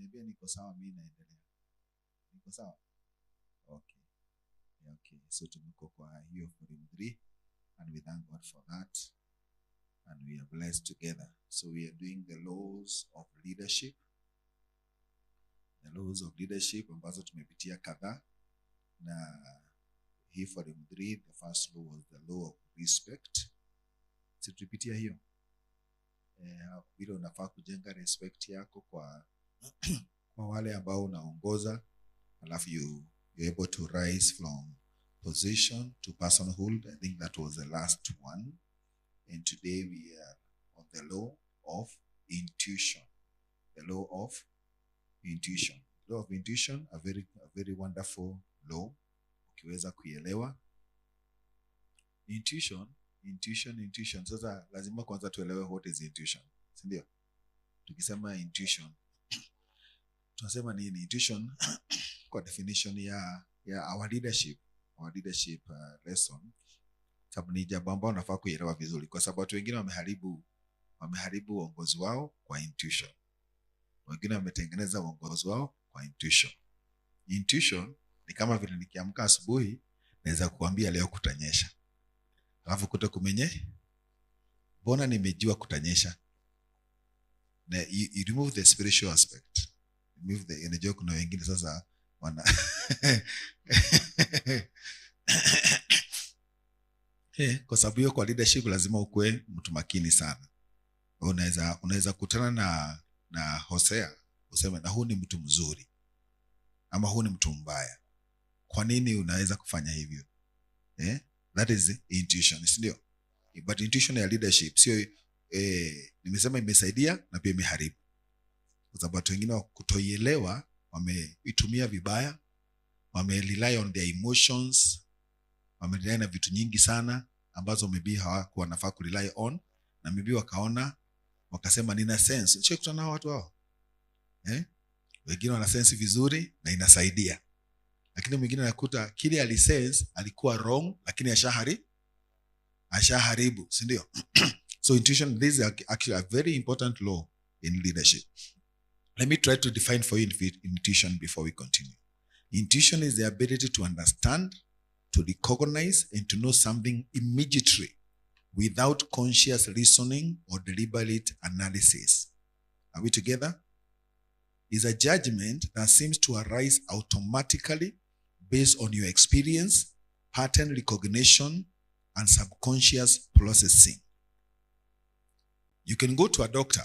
Niambia niko sawa, mimi naendelea. Niko sawa? Okay. Yeah, okay. So tumeko kwa hiyo forum 3 and we thank God for that. And we are blessed together. So we are doing the laws of leadership. The laws of leadership ambazo tumepitia kadhaa. Na hii forum 3, the first law was the law of respect. So tulipitia hiyo. Vile unafaa kujenga respect yako kwa wale ambao unaongoza, alafu you're able to rise from position to personhood. I think that was the last one. And today we are on the law of intuition. The law of intuition. Law of intuition, a very wonderful law. Ukiweza kuielewa. Intuition. Sasa lazima kwanza tuelewe what is intuition. Si ndio? Tukisema intuition, tunasema nini? Intuition kwa definition ya our leadership lesson. Sababu ni jambo ambalo unafaa kuelewa vizuri, kwa sababu watu wengine wameharibu uongozi wao kwa intuition. Wengine wametengeneza uongozi wao kwa intuition. Intuition ni kama vile nikiamka asubuhi naweza kuambia leo kutanyesha. Alafu kuta kumenye, mbona nimejua kutanyesha? Na you remove the spiritual aspect. Remove the energy. Kuna wengine sasa wana kwa sababu hiyo kwa leadership lazima ukue mtu makini sana. Unaweza kutana na Hosea, useme na huu ni mtu mzuri ama huu ni mtu mbaya. Kwa nini unaweza kufanya hivyo? That is intuition, ndio? But intuition ya leadership sio nimesema imesaidia na pia imeharibu. Kwa sababu watu wengine kutoielewa wameitumia vibaya, rely on their emotions, rely na vitu nyingi sana ambazo maybe hawakuwa nafaa ku rely on, na maybe wakaona wakasema nina sense. Sio kutana na watu hao. Wengine wana sense vizuri na inasaidia. Lakini mwingine anakuta kile alisense alikuwa wrong, lakini ashaharibu, si ndio? So intuition, this is actually a very important law in leadership. Let me try to define for you intuition before we continue. Intuition is the ability to understand, to recognize, and to know something immediately without conscious reasoning or deliberate analysis. Are we together? Is a judgment that seems to arise automatically based on your experience, pattern recognition, and subconscious processing. You can go to a doctor,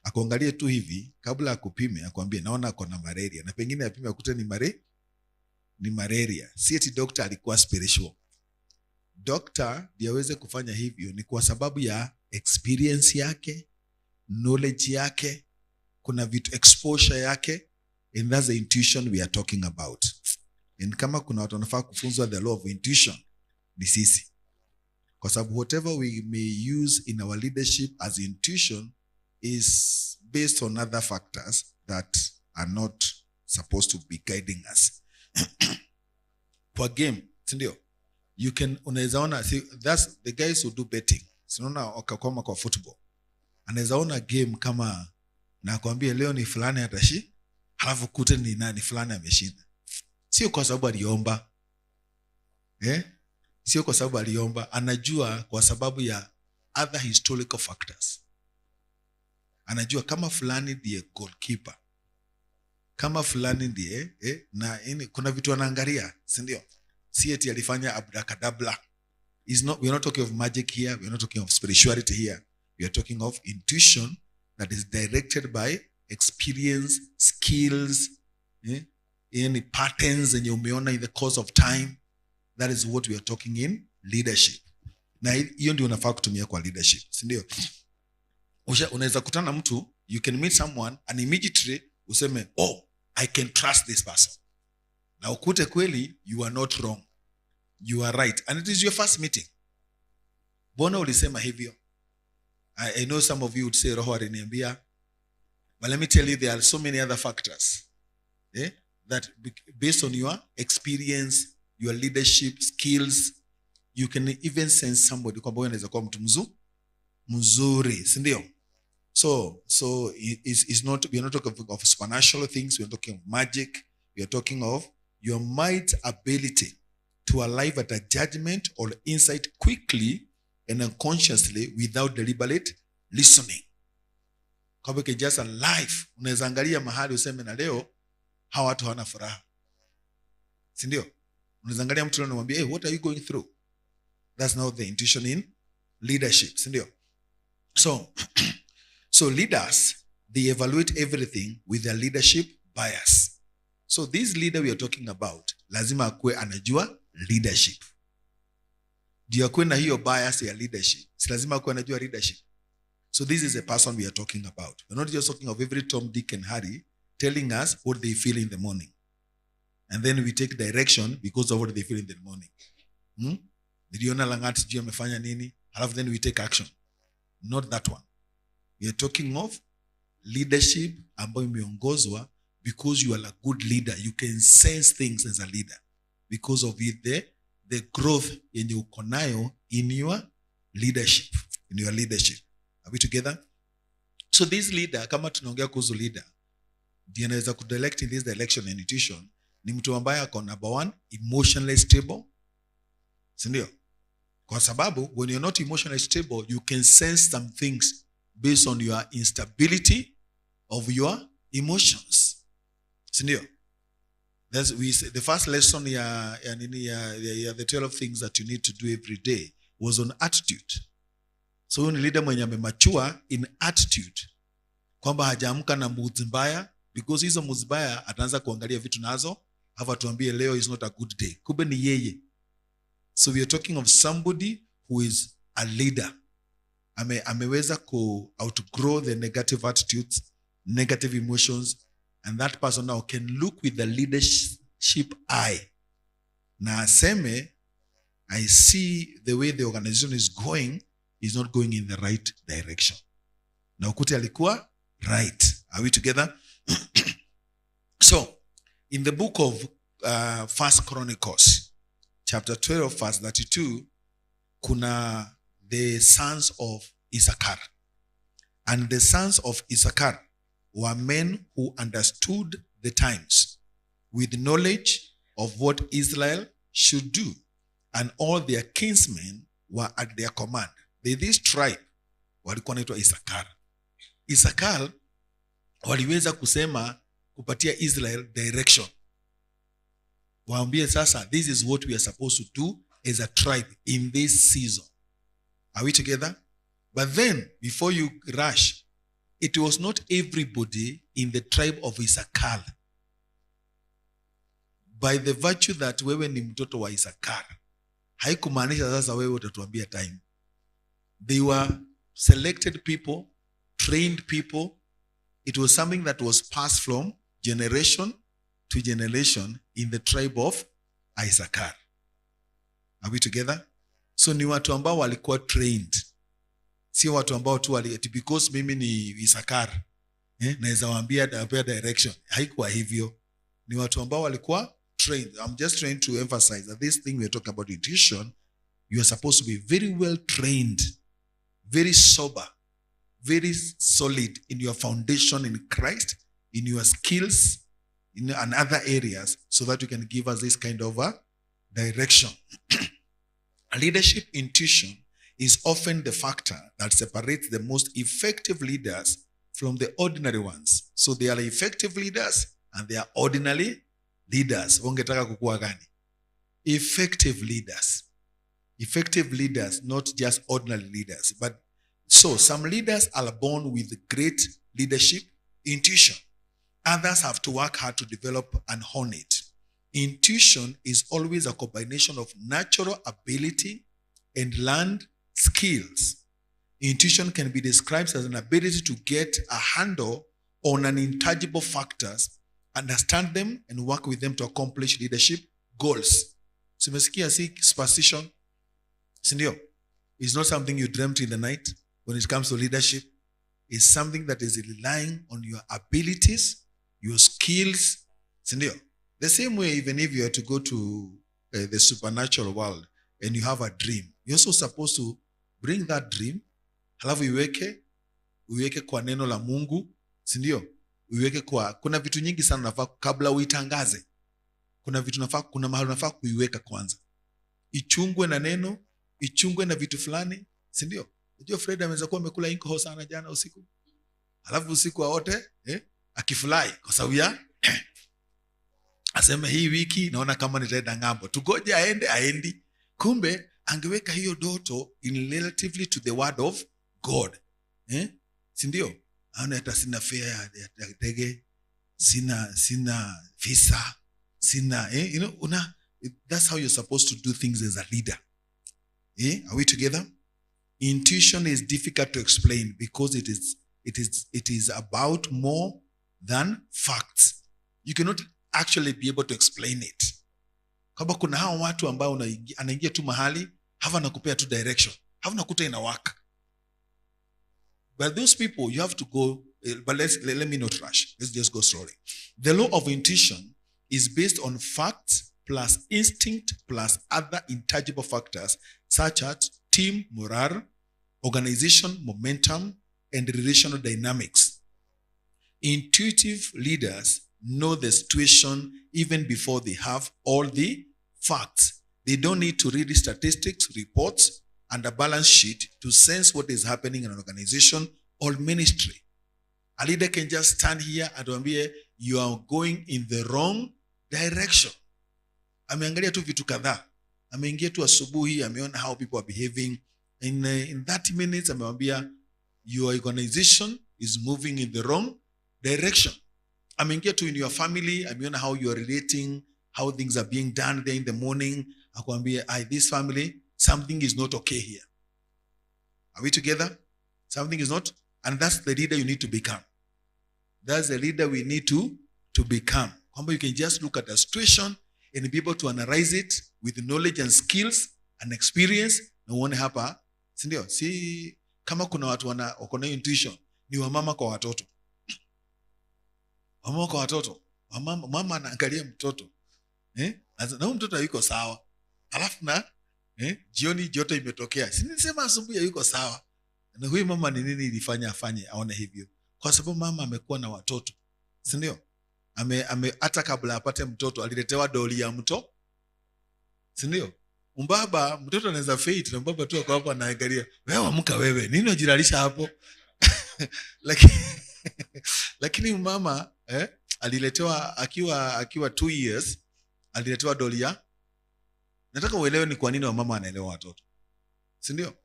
akuangalie tu hivi, kabla akupime, akwambie naona ako na malaria, na pengine apime akute ni malaria. Si eti doctor alikuwa spiritual. Doctor ndiye aweze kufanya hivyo ni kwa sababu ya experience yake, knowledge yake, kuna vitu exposure yake, and that's the intuition we are talking about. And kama kuna watu wanafaa kufunzwa the law of intuition, ni sisi. Kwa sababu whatever we may use in our leadership as intuition is based on other factors that are not supposed to be guiding us. Kwa game, sindio? You can, unaweza ona, that's the guys who do betting. Sinaona wakakoma kwa football. Anaweza ona game kama, na kuambia leo ni fulani atashi, halafu kute ni nani fulani ameshinda. Sio kwa sababu aliomba. Sio kwa sababu aliomba. Anajua kwa sababu ya other historical factors. Anajua kama fulani ndiye goalkeeper, kama fulani ndiye na kuna vitu anaangalia, si ndio? Si eti alifanya abracadabra. We're not talking of magic here. We're not talking of spirituality here. We are talking of intuition that is directed by experience, skills, any patterns yenye umeona in the course of time. That is what we are talking in leadership. Na hiyo ndio unafaa kutumia kwa leadership, si ndio? Unaweza kutana mtu, you can meet someone and immediately useme, oh, I can trust this person. Na ukute kweli you are not wrong, you are right, and it is your first meeting. Bona ulisema hivyo? I know some of you would say roho aliniambia, but let me tell you there are so many other factors that based on your experience, your leadership skills, you can even sense somebody kwamba anaweza kuwa mtu mzuri, si ndio? So it's not, we're not talking of supernatural things, we're talking of magic, we're talking of your mind's ability to arrive at a judgment or insight quickly and unconsciously without deliberate listening. Kwa hivyo just a life, unaweza angalia mahali useme na leo hawa watu hawana furaha. Si ndio? Unaweza angalia mtu na mwambie, hey, what are you going through? That's not the intuition in leadership. Si ndio? So leaders, they evaluate everything with their leadership bias. So this leader we are talking about, lazima akue anajua leadership. Ndio akue na hiyo bias ya leadership. Si lazima akue anajua leadership. So this is a person we are talking about. We're not just talking of every Tom, Dick, and Harry telling us what they feel in the morning. And then we take direction because of what they feel in the morning. Niliona Langati sijui amefanya nini, halafu then we take action. Not that one. We are talking of leadership ambayo imeongozwa because you are a good leader. You can sense things as a leader because of the growth yenye uko nayo in your leadership. Are we together? So this leader, kama tunaongea kuhusu leader, ndiye anaweza kudirect in this direction and intuition, ni mtu ambaye ako number one, emotionally stable. Sindio? Kwa sababu, when you're not emotionally stable, you can sense some things based on your instability of your emotions. Sindio? That's the first lesson the 12 things that you need to do every day was on attitude. So huyu ni leader mwenye amemature in attitude. Kwamba hajaamka na moods mbaya, because hizo moods mbaya ataanza kuangalia vitu nazo, hafa tuambie leo is not a good day. Kumbe ni yeye. So we are talking of somebody who is a leader. Ameweza outgrow the negative attitudes, negative emotions, and that person now can look with the leadership eye. Na aseme, I see the way the organization is going is not going in the right direction. Na ukute alikuwa right. Are we together? So, in the book of 1 Chronicles, chapter 12, verse 32, kuna the sons of Issachar. And the sons of Issachar were men who understood the times with knowledge of what Israel should do. And all their kinsmen were at their command. This tribe walikuwa naitwa Issachar. Issachar waliweza kusema kupatia Israel direction. Waambie sasa, this is what we are supposed to do as a tribe in this season. Are we together? But then, before you rush, it was not everybody in the tribe of Issachar. By the virtue that wewe ni mtoto wa Issachar, haikumaanisha sasa wewe utatuambia time. They were selected people, trained people. It was something that was passed from generation to generation in the tribe of Issachar. Are we together? So ni watu ambao walikuwa trained. Sio watu ambao tu because mimi ni Issachar, naweza waambia direction. Haikuwa hivyo. Ni watu ambao walikuwa trained. I'm just trying to emphasize that this thing we are talking about intuition, you are supposed to be very well trained, very sober, very solid in your foundation in Christ, in your skills, in and other areas, so that you can give us this kind of a direction. Leadership intuition is often the factor that separates the most effective leaders from the ordinary ones. So they are effective leaders and they are ordinary leaders. Wangetaka kukua gani? Effective leaders. Effective leaders, not just ordinary leaders. But so some leaders are born with great leadership intuition. Others have to work hard to develop and hone it. Intuition is always a combination of natural ability and learned skills. Intuition can be described as an ability to get a handle on an intangible factors, understand them, and work with them to accomplish leadership goals. Simesikia si superstition. Sindio? It's not something you dreamt in the night when it comes to leadership. It's something that is relying on your abilities, your skills. Sindio? The same way, even if you are to go to the supernatural world and you have a dream, you're also supposed to bring that dream, halafu iweke, uiweke kwa neno la Mungu, si ndio? Uiweke kwa, kuna vitu nyingi sana nafaa kabla uitangaze. Kuna vitu nafaa, kuna mahali nafaa kuiweka kwanza. Ichungwe na neno, ichungwe na vitu fulani, si ndio? Unajua Fred ameweza kuwa amekula inko sana jana usiku. Alafu usiku wote akifurahi kwa sababu ya aseme hii wiki naona kama nitaenda ng'ambo. Tugoje aendi. Kumbe angeweka hiyo doto in relatively to the word of God. Si ndio? Ana hata sina fare ya ndege, sina visa, sina that's how you're supposed to do things as a leader. Are we together? Intuition is difficult to explain because it is about more than facts. You cannot actually be able to explain it. Kama kuna hao watu ambao anaingia tu mahali, hawa nakupea tu direction, hawa nakuta inawaka. But those people, you have to go, but let me not rush. Let's just go slowly. The law of intuition is based on facts plus instinct plus other intangible factors such as team morale, organization momentum, and relational dynamics. Intuitive leaders know the situation even before they have all the facts. They don't need to read statistics, reports, and a balance sheet to sense what is happening in an organization or ministry. A leader can just stand here and ambie, you are going in the wrong direction. Ameangalia tu vitu kadhaa. Ameingia tu asubuhi, ameona how people are behaving. In 30 minutes, amewambia, your organization is moving in the wrong direction. Ameingia tu in your family, ameona how you are relating, how things are being done there in the morning. Akwambia, this family, something is not okay here. Are we together? Something is not, and that's the leader you need to become. That's the leader we need to become. You can just look at a situation and be able to analyze it with knowledge and skills and experience. Na uone hapa, si ndio? Si kama kuna watu wako na intuition, ni wamama kwa watoto. Mama kwa watoto. Mama anaangalia mtoto. Na mtoto hayuko sawa. Alafu na jioni joto imetokea. Si nilisema asubuhi hayuko sawa. Na huyu mama ni nini ilifanya afanye aone hivyo? Kwa sababu mama amekuwa na watoto. Si ndio? Hata kabla apate mtoto aliletewa doli ya mto. Si ndio? Mbaba mtoto anaweza fate na mbaba tu kwa hapo anaangalia. Wewe amka wewe. Nini unajilalisha hapo? Lakini mama aliletewa akiwa 2 years aliletewa doli ya. Nataka uelewe ni kwa nini wamama anaelewa watoto. Si ndio?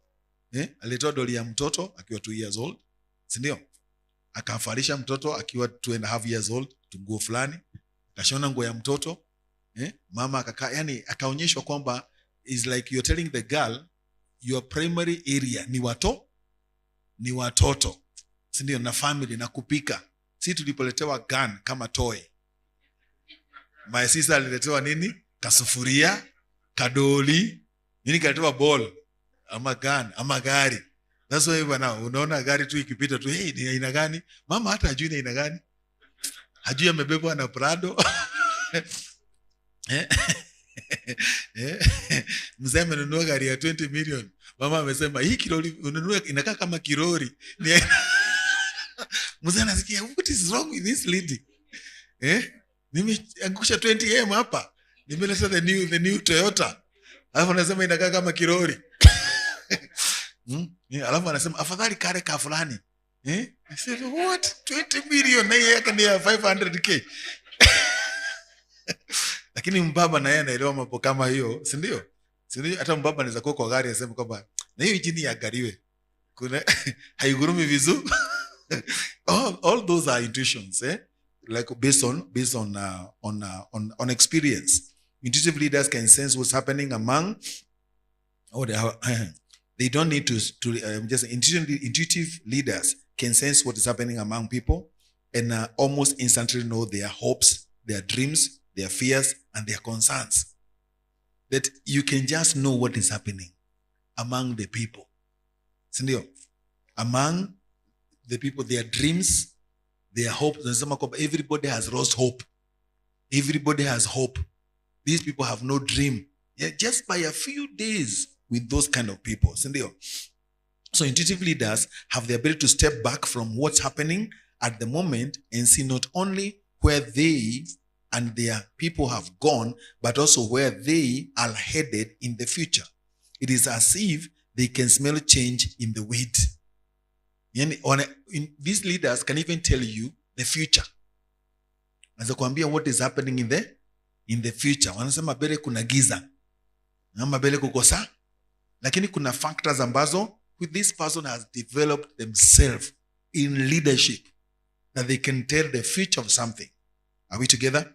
Aliletewa doli ya mtoto akiwa 2 years old. Si ndio? Akamfarisha mtoto akiwa 2.5 years old, nguo fulani. Akashona nguo ya mtoto. Mama akakaa, yani akaonyeshwa kwamba is like you're telling the girl your primary area ni watoto. Si ndio? Na family na kupika. Si tulipoletewa gun kama toy. My sister aliletewa nini? Kasufuria, kadoli, nini kaletewa ball, ama gun, ama gari. That's why unaona gari tu ikipita tu, hey, ni aina gani? Mama hata hajui ni aina gani. Hajui amebebwa na Prado. Mzee amenunua gari ya 20 million. Mama amesema hii kilori ununua inakaa kama kirori. Mzee anasikia, what is wrong with this lady? Nimeangusha 20M hapa. Nimeleta the new Toyota. Alafu anasema inakaa kama kirori. Alafu anasema afadhali kare ka fulani. I said, what? 20 million na yeye ni 500k. Lakini mbaba na yeye anaelewa mambo kama hiyo, si ndio? Si ndio? Hata mbaba anaweza kuwa kwa gari aseme kwamba na hiyo injini iangaliwe. Kuna haigurumi vizuri. all those are intuitions, like based on experience. Intuitive leaders can sense what's happening among they don't need to just intuitive leaders can sense what is happening among people and almost instantly know their hopes, their dreams, their fears, and their concerns. That you can just know what is happening among the people. Sindio? Among the people, their dreams, their hopes. Everybody has lost hope. Everybody has hope. These people have no dream. Yeah, just by a few days with those kind of people. Sindio? So intuitive leaders have the ability to step back from what's happening at the moment and see not only where they and their people have gone, but also where they are headed in the future. It is as if they can smell change in the wind. These leaders can even tell you the future. Wanaweza kuambia what is happening in the future. Wanasema mbele kuna giza. Na mbele kuko saa. Lakini kuna factors ambazo with this person has developed themselves in leadership that they can tell the future of something. Are we together?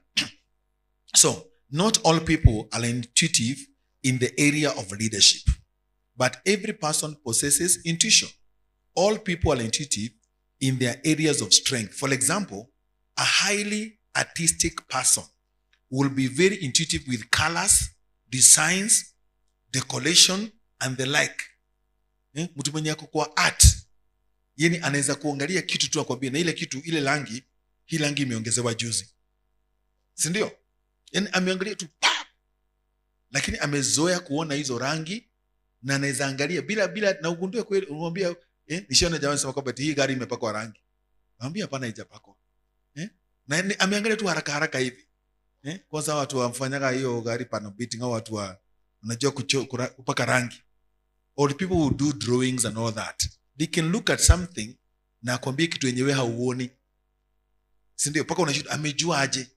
So, not all people are intuitive in the area of leadership, but every person possesses intuition. All people are intuitive in their areas of strength. For example, a highly artistic person will be very intuitive with colors, designs, decoration, and the like. Mtu mwenye ako kwa art, yeni anaweza kuangalia kitu tu akwambia na ile kitu, ile rangi, hii rangi imeongezewa juzi. Si ndio? Yani ameangalia tu pa, lakini amezoea kuona hizo rangi na anaweza angalia bila na ugundue kweli. Unamwambia nishaona jamaa sema kwamba hii gari imepakwa rangi. Anamwambia hapana, haijapakwa. Na ameangalia tu haraka hivi. Kwanza watu wamfanyaga hiyo gari pana beating au watu wanajua kupaka rangi. Or people who do drawings and all that. They can look at something na akwambie kitu yenyewe hauoni. Si ndio? Paka unashuhudia amejua aje.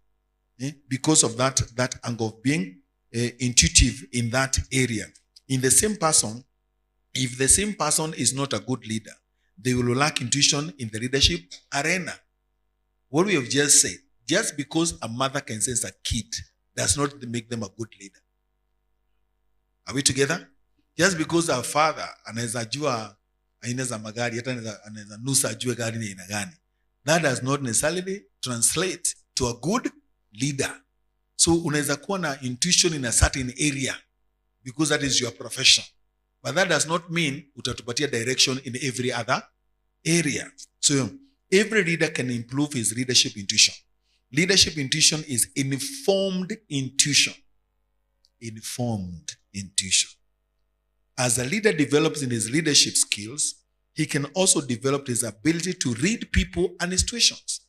Because of that angle of being intuitive in that area. In the same person, if the same person is not a good leader, they will lack intuition in the leadership arena. What we have just said, just because a mother can sense a kid does not make them a good leader. Are we together? Just because a father anaweza jua aina za magari, hata anaweza nusa ajue gari ni aina gani, that does not necessarily translate to a good leader. So unaweza kuwa na intuition in a certain area because that is your profession, but that does not mean utatupatia direction in every other area. So every leader can improve his leadership intuition. Leadership intuition is informed intuition. Informed intuition. As a leader develops in his leadership skills, he can also develop his ability to read people and situations.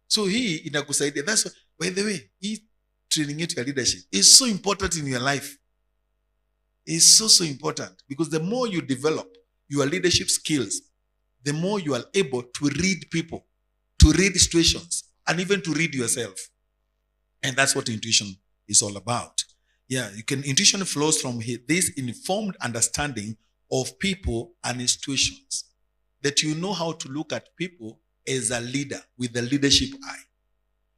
So hii inakusaidia. That's why, by the way, hii training yetu ya leadership is so important in your life. It's so important because the more you develop your leadership skills, the more you are able to read people, to read situations, and even to read yourself. And that's what intuition is all about. Yeah, intuition flows from this informed understanding of people and situations. That you know how to look at people as a leader with the leadership eye.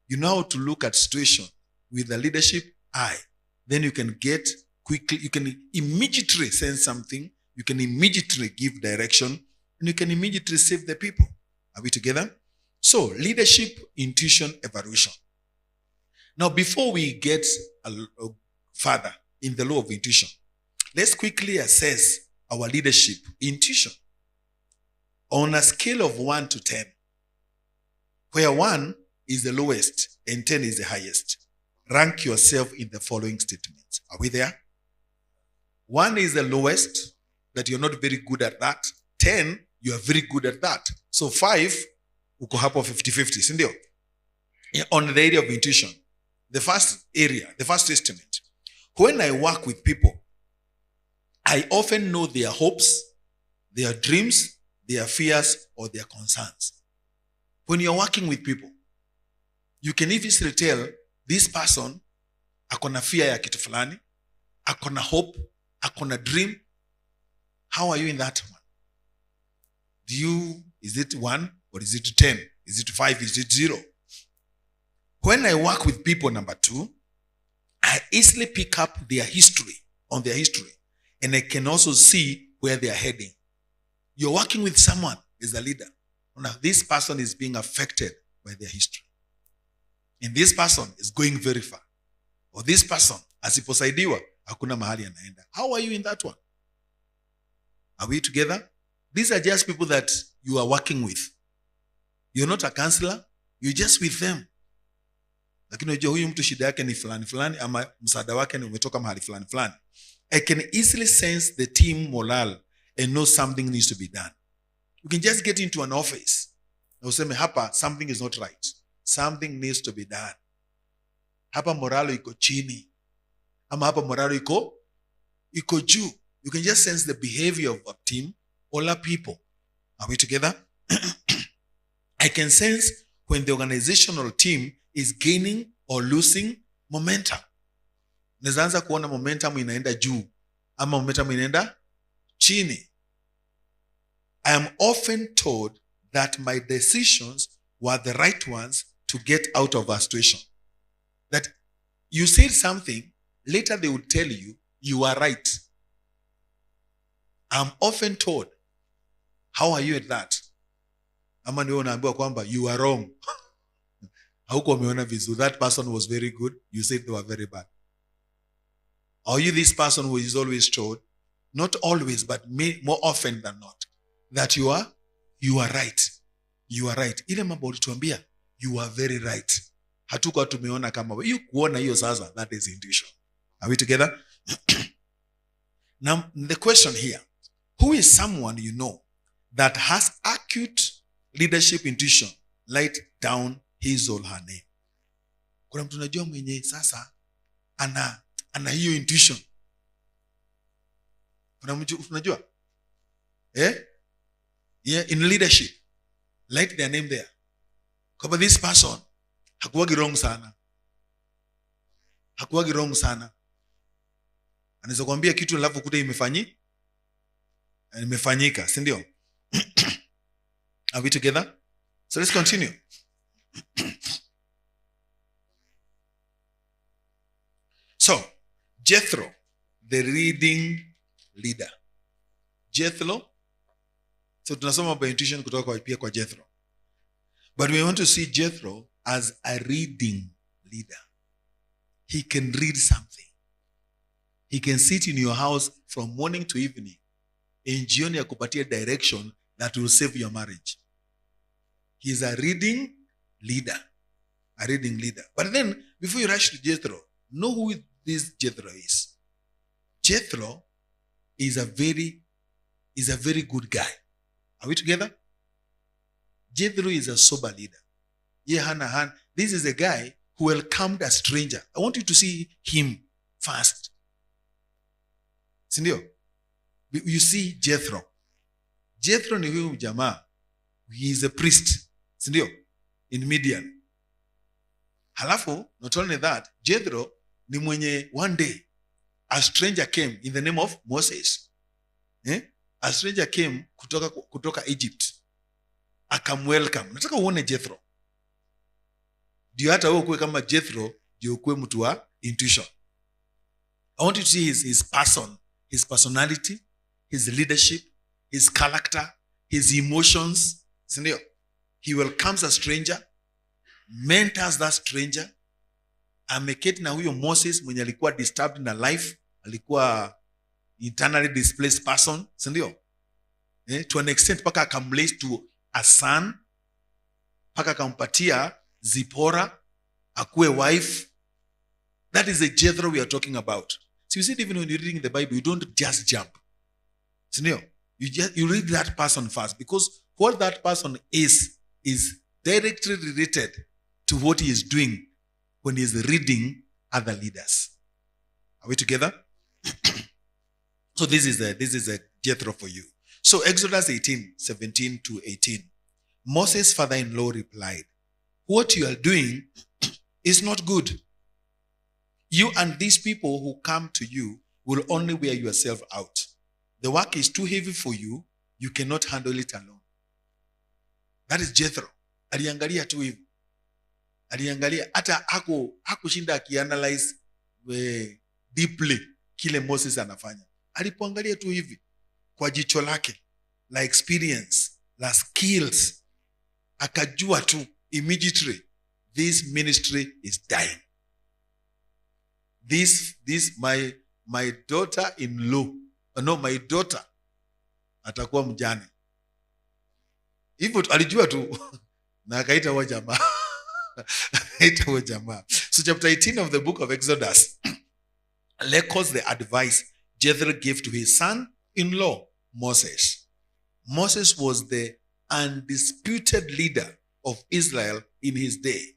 You know how to look at situation with the leadership eye. Then you can get quickly, you can immediately sense something, you can immediately give direction, and you can immediately save the people. Are we together? So, leadership, intuition, evolution. Now, before we get further in the law of intuition, let's quickly assess our leadership intuition on a scale of 1 to 10, where 1 is the lowest and 10 is the highest. Rank yourself in the following statements. Are we there? 1 is the lowest, that you're not very good at that. 10, you are very good at that. So 5, uko hapo 50-50, si ndio? On the area of intuition, the first statement. When I work with people, I often know their hopes, their dreams, their fears, or their concerns. When you're working with people, you can easily tell this person akona fear ya kitu fulani, akona hope, akona dream. How are you in that one? Is it 1 or is it 10? Is it 5? Is it 0? When I work with people, number 2, I easily pick up their history, and I can also see where they are heading. You're working with someone as a leader. Now, this person is being affected by their history. And this person is going very far. Or this person, asiposaidiwa, hakuna mahali anaenda. How are you in that one? Are we together? These are just people that you are working with. You're not a counselor, you're just with them. Lakini unajua huyu mtu shida yake ni fulani ama msaada wake ni umetoka mahali fulani. I can easily sense the team morale and know something needs to be done. You can just get into an office na useme hapa something is not right. Something needs to be done. Hapa moralo iko chini. Ama hapa moralo iko juu. You can just sense the behavior of a team or a people. Are we together? I can sense when the organizational team is gaining or losing momentum. Nazaanza kuona momentum inaenda juu ama momentum inaenda chini. I am often told that my decisions were the right ones to get out of a situation. That you said something, later they would tell you, you are right. I'm often told, how are you at that? Ama niwe unaambiwa kwamba, you are wrong. Hauko umeona vizuri. That person was very good. You said they were very bad. Are you this person who is always told, not always, but more often than not, that you are right. You are right. Ile mambo ulituambia, you are very right. Hatuko tumeona kama wewe. You kuona hiyo sasa, that is intuition. Are we together? Now, the question here, who is someone you know that has acute leadership intuition? Write down his or her name. Kuna mtu unajua mwenye sasa ana hiyo intuition. Kuna mtu unajua? Yeah, in leadership. Write their name there. Kama this person hakuwagi wrong sana. Hakuwagi wrong sana. Anaweza kuambia kitu alafu kuta imefanyika, si ndio? Are we together? So let's continue. So, Jethro, the reading leader. Jethro. So tunasoma by intuition kutoka pia kwa Jethro. But we want to see Jethro as a reading leader. He can read something. He can sit in your house from morning to evening and jioni akupatia direction that will save your marriage. He is a reading leader. A reading leader. But then, before you rush to Jethro, know who this Jethro is. Jethro is a very good guy. Are we together? Jethro is a sober leader. This is a guy who welcomed a stranger. I want you to see him first. Sindio? You see Jethro. Jethro ni huyu jamaa. He is a priest. Sindio? In Midian. Halafu, not only that, Jethro ni mwenye one day a stranger came in the name of Moses. A stranger came kutoka Egypt. Akamwelcome. Nataka uone Jethro. Ndio hata wewe kuwe kama Jethro, ndio kuwe mtu wa intuition. I want you to see his person, his personality, his leadership, his character, his emotions. Sindio? He welcomes a stranger, mentors that stranger. Ameketi na huyo Moses mwenye alikuwa disturbed in a life, alikuwa internally displaced person. Sindio? To an extent, paka akamlace to a son, paka akampatia Zipporah, akue wife. That is the Jethro we are talking about. So you see, even when you're reading the Bible, you don't just jump. Sindio? You read that person first, because what that person is directly related to what he is doing when he is reading other leaders. Are we together? So this is a Jethro for you. So Exodus 18:17-18. Moses' father-in-law replied, "What you are doing is not good. You and these people who come to you will only wear yourself out. The work is too heavy for you. You cannot handle it alone." That is Jethro. Aliangalia tu hivi. Aliangalia hata hakushinda akianalyze deeply kile Moses anafanya. Alipoangalia tu hivi kwa jicho lake la experience, la skills, akajua tu immediately this ministry is dying. This my daughter-in-law, no, my daughter atakuwa mjane. Hivyo alijua tu na akaita huyo jamaa. Akaita huyo jamaa. So chapter 18 of the book of Exodus echoes the advice Jethro gave to his son-in-law. Moses. Moses was the undisputed leader of Israel in his day,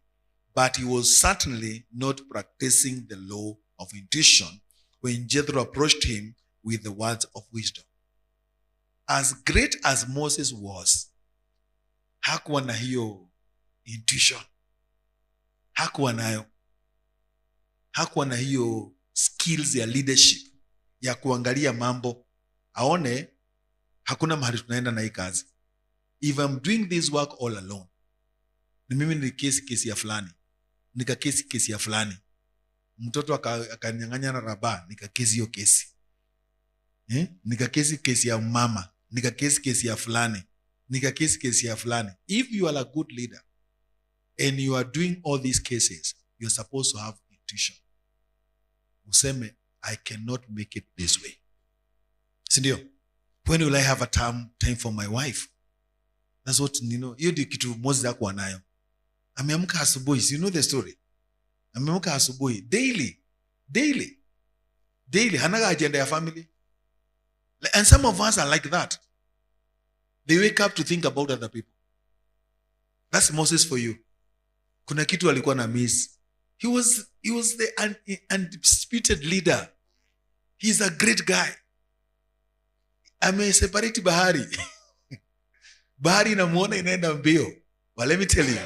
but he was certainly not practicing the law of intuition when Jethro approached him with the words of wisdom. As great as Moses was, hakuwa na hiyo intuition. Hakuwa nayo. Hakuwa na hiyo skills ya leadership, ya kuangalia mambo. Aone, hakuna mahali tunaenda na hii kazi. If I'm doing this work all alone, ni mimi ni kesi ya fulani. Nika kesi ya fulani. Mtoto akanyang'anya na raba, nika kesi hiyo kesi. Nika kesi ya mama, nika kesi ya fulani. Nika kesi ya fulani. If you are a good leader and you are doing all these cases, you're supposed to have intuition. Useme, I cannot make it this way. Sindio? When will I have a time for my wife? That's what, hiyo ndio kitu Moses hakuwa nayo. Ameamka asubuhi, you know the story. Ameamka asubuhi, daily. Hanaga agenda ya family. And some of us are like that. They wake up to think about other people. That's Moses for you. Kuna kitu alikuwa na miss. He was the undisputed leader. He's a great guy. Ameseparate bahari. Bahari inamuona inaenda mbio. But let me tell you,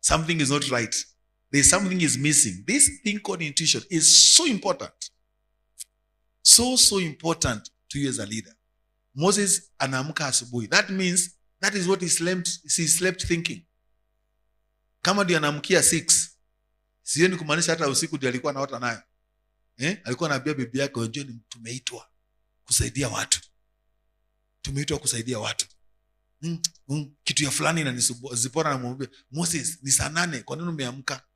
something is not right. There's something is missing. This thing called intuition is so important. So important to you as a leader. Moses anaamka asubuhi. That means that is what he slept thinking. Kama ndio anaamkia 6. Sio ni kumaanisha hata usiku ndio alikuwa anaota nayo. Alikuwa anaambia bibi yake, "Unajua tumeitwa kusaidia watu. Tumeitwa kusaidia watu." Kitu ya fulani inanisumbua. Zipora anamwambia, "Moses, ni saa 8, kwa nini umeamka?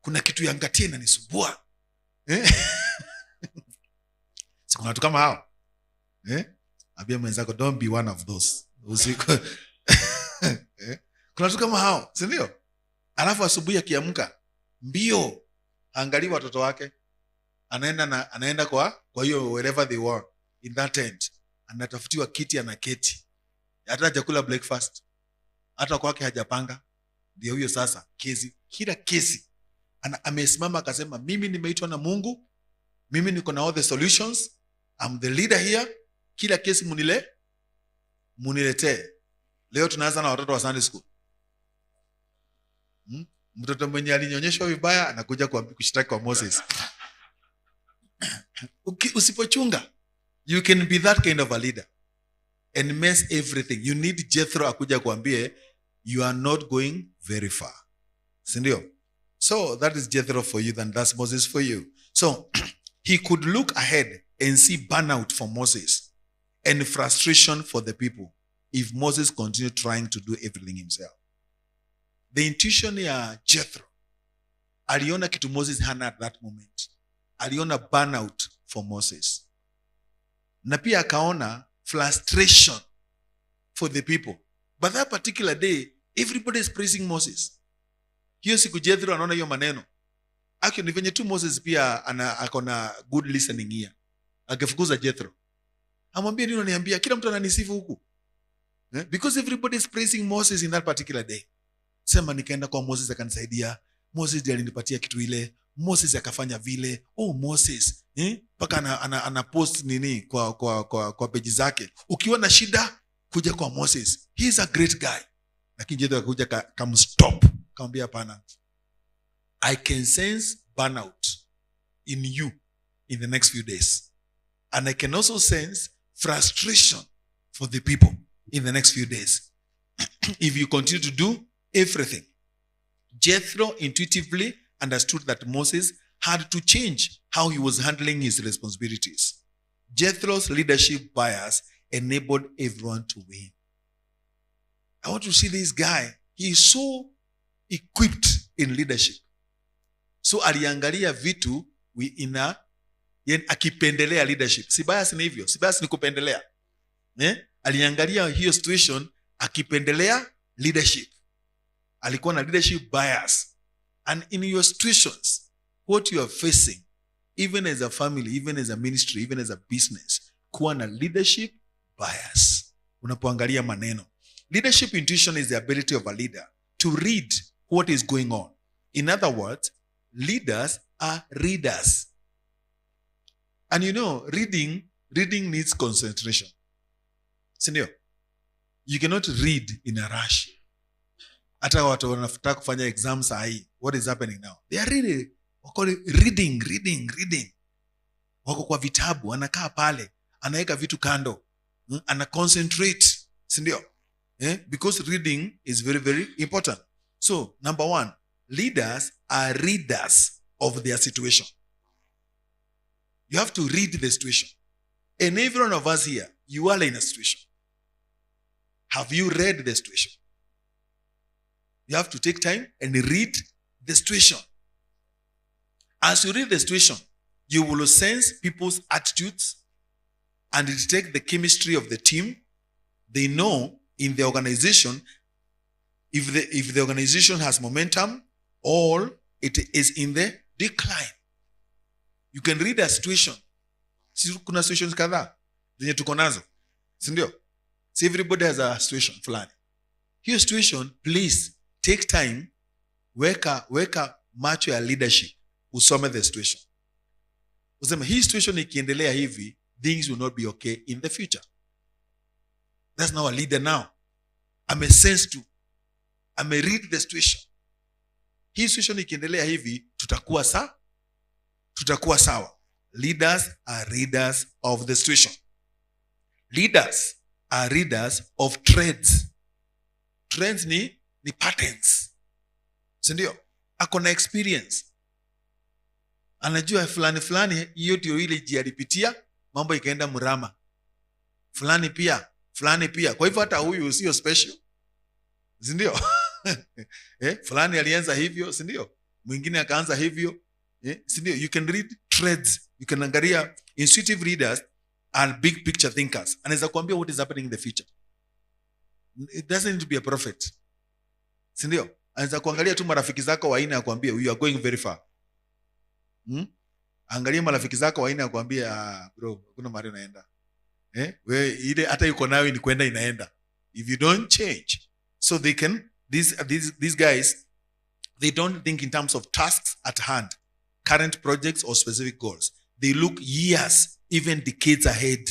Kuna kitu ya ngatie inanisumbua." So kuna watu kama hao. Abia mwenzako, don't be one of those. Usiku. Kuna watu kama hao, si ndio? Alafu asubuhi akiamka, mbio, angalia watoto wake. Anaenda kwa hiyo wherever they were in that tent. Anatafutiwa kiti, anaketi. Hata hajakula breakfast. Hata kwake hajapanga. Ndio huyo sasa, kila kesi. Amesimama akasema, mimi nimeitwa na Mungu. Mimi niko na all the solutions. I'm the leader here. Kila kesi muniletee. Leo tunaanza na watoto wa Sunday school. Mtoto mwenye alinyonyeshwa vibaya anakuja kushtaki kwa Moses. Usipochunga, you can be that kind of a leader and mess everything. You need Jethro akuja kuambie, you are not going very far. Sindio? So that is Jethro for you, and that's Moses for you. So he could look ahead and see burnout for Moses and frustration for the people if Moses continued trying to do everything himself. The intuition ya Jethro, aliona kitu Moses hana at that moment. Aliona burnout for Moses. Na pia akaona frustration for the people. But that particular day, everybody is praising Moses. Hiyo siku Jethro anaona hiyo maneno. Actually, venye tu Moses pia akona good listening here. Akafukuza Jethro. Amwambia, nini unaniambia? Kila mtu ananisifu huku. Because everybody is praising Moses in that particular day. Sema nikaenda kwa Moses akanisaidia. Moses ndiye alinipatia kitu ile. Moses akafanya vile. Oh Moses, paka ana post nini kwa page zake. Ukiwa na shida kuja kwa Moses. He is a great guy. Lakini Jethro akakuja kamstop. Kamwambia hapana. I can sense burnout in you in the next few days. And I can also sense frustration for the people in the next few days. If you continue to do everything. Jethro intuitively understood that Moses had to change how he was handling his responsibilities. Jethro's leadership bias enabled everyone to win. I want to see this guy. He is so equipped in leadership. So aliangalia vitu akipendelea leadership. Si bias ni hivyo. Si bias ni kupendelea. Aliangalia hiyo situation akipendelea leadership. Alikuwa na leadership bias. And in your situations, what you are facing, even as a family, even as a ministry, even as a business, kuwa na leadership bias. Unapoangalia maneno. Leadership intuition is the ability of a leader to read what is going on. In other words, leaders are readers. And reading needs concentration. Sindio? You cannot read in a rush. Hata watu wanataka kufanya exams sahi. What is happening now? They are really reading. Wako kwa vitabu, anakaa pale, anaweka vitu kando, ana concentrate. Sindio? Because reading is very, very important. So, number one, leaders are readers of their situation. You have to read the situation. And every one of us here, you are in a situation. Have you read the situation? You have to take time and read the situation. As you read the situation, you will sense people's attitudes and detect the chemistry of the team. They know in the organization if the organization has momentum or it is in the decline. You can read a situation. Kuna situations kadhaa zenye tuko nazo. Sindio? See, everybody has a situation fulani. Hiyo situation, please take time, weka macho ya leadership, usome the situation. Useme hii situation ikiendelea hivi, things will not be okay in the future. That's now a leader now. Amesense to, read the situation. Hii situation ikiendelea hivi, tutakuwa sawa. Leaders are readers of the situation. Leaders are readers of trends. Trends ni patterns. Sindio? Ako na experience. Anajua fulani hiyo ndio ile jialipitia, mambo ikaenda mrama. Fulani pia. Kwa hivyo hata huyu sio special. Sindio? Fulani alianza hivyo, sindio? Mwingine akaanza hivyo. Sindio? You can read trends. You can angalia. Intuitive readers are big picture thinkers. Anaweza kuambia what is happening in the future. It doesn't need to be a prophet. Sindio? Anaweza kuangalia tu marafiki zako wa aina ya kuambia you are going very far. Angalia marafiki zako wa aina ya kuambia bro, kuna mahali unaenda. Wewe ile hata yuko nayo ni kwenda inaenda. If you don't change. So they can these guys, they don't think in terms of tasks at hand, current projects or specific goals. They look years, even decades ahead.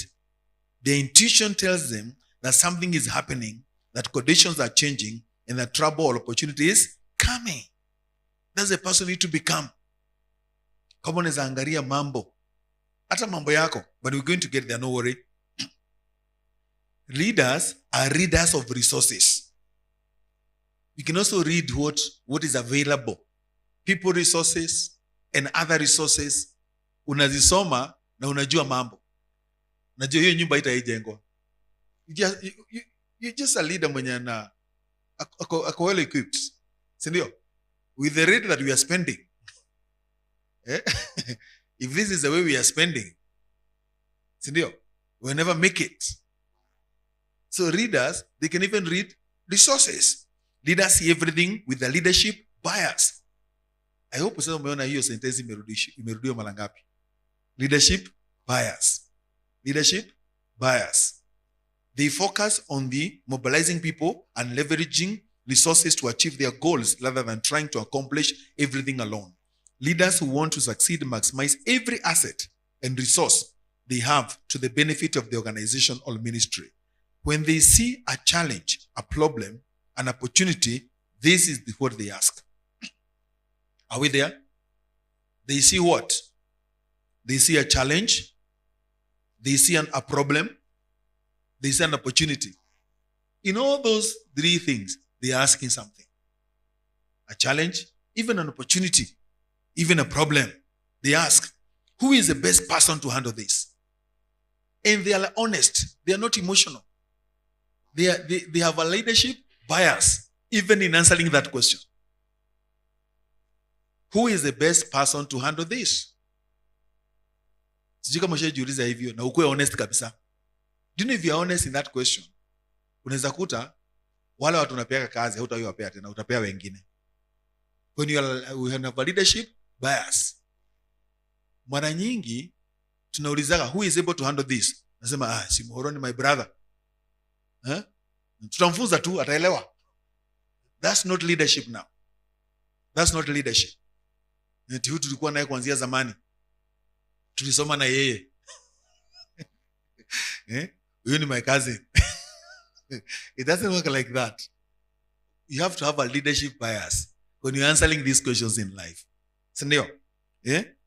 Their intuition tells them that something is happening, that conditions are changing, and that trouble or opportunity is coming. That's the person you need to become. Kama unaweza angalia mambo, hata mambo yako, but we're going to get there, no worry. Leaders are readers of resources. You can also read what is available. People resources and other resources. Unazisoma na unajua mambo. Unajua hiyo nyumba itaijengwa. You're just a leader mwenye ako well equipped. Sindio? With the rate that we are spending. If this is the way we are spending, sindio, we'll never make it. So readers, they can even read resources. Leaders see everything with the leadership bias. I hope sasa umeona hiyo sentence imerudiwa mara ngapi. Leadership bias. Leadership bias. They focus on the mobilizing people and leveraging resources to achieve their goals rather than trying to accomplish everything alone. Leaders who want to succeed maximize every asset and resource they have to the benefit of the organization or ministry. When they see a challenge, a problem, an opportunity, this is what they ask. Are we there? They see what? They see a challenge. They see a problem. They see an opportunity. In all those three things, they are asking something. A challenge, even an opportunity, even a problem. They ask, who is the best person to handle this? And they are honest. They are not emotional. They have a leadership bias, even in answering that question. Who is the best person to handle this? Sijui kama ushajiuliza hivyo na ukuwe honest kabisa. Do you know if you are honest in that question? Unaweza kuta wale watu unapeaka kazi hautawapea tena, utapea wengine. When you have a leadership bias. Mara nyingi tunaulizaga who is able to handle this? Nasema si Muhoroni my brother. Tutamfunza tu ataelewa. That's not leadership now. That's not leadership. Huyu tulikuwa naye kuanzia zamani, tulisoma na yeye. Huyu ni my cousin. It doesn't work like that. You have to have a leadership bias when you're answering these questions in life. Sindio?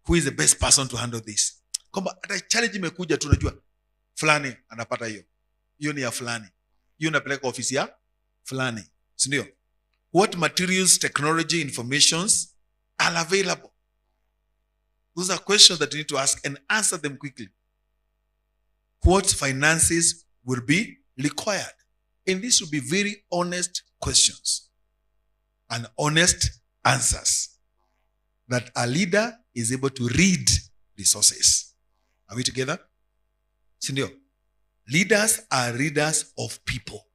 Who is the best person to handle this? Kwamba hata challenge imekuja tu, unajua fulani anapata hiyo. Hiyo ni ya fulani. Hiyo unapeleka ofisi ya fulani. Sindio? What materials, technology, informations are available? Those are questions that you need to ask and answer them quickly. What finances will be required? And these will be very honest questions and honest answers that a leader is able to read resources. Are we together? Sindio? Leaders are readers of people.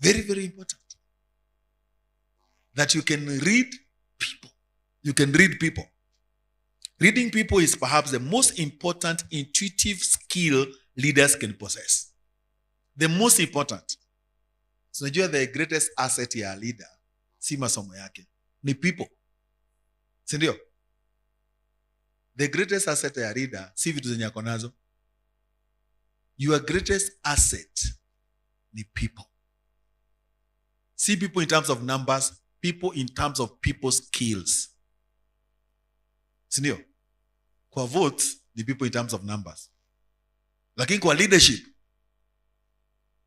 Very, very important. That you can read people. You can read people. Reading people is perhaps the most important intuitive skill leaders can possess. The most important. So najua the greatest asset ya leader si masomo yake, ni people. Sindio? The greatest asset ya leader si vitu zenye ako nazo. Your greatest asset ni people. See people in terms of numbers, people in terms of people's skills. Sindio? Kwa votes ni people in terms of numbers. Lakini kwa leadership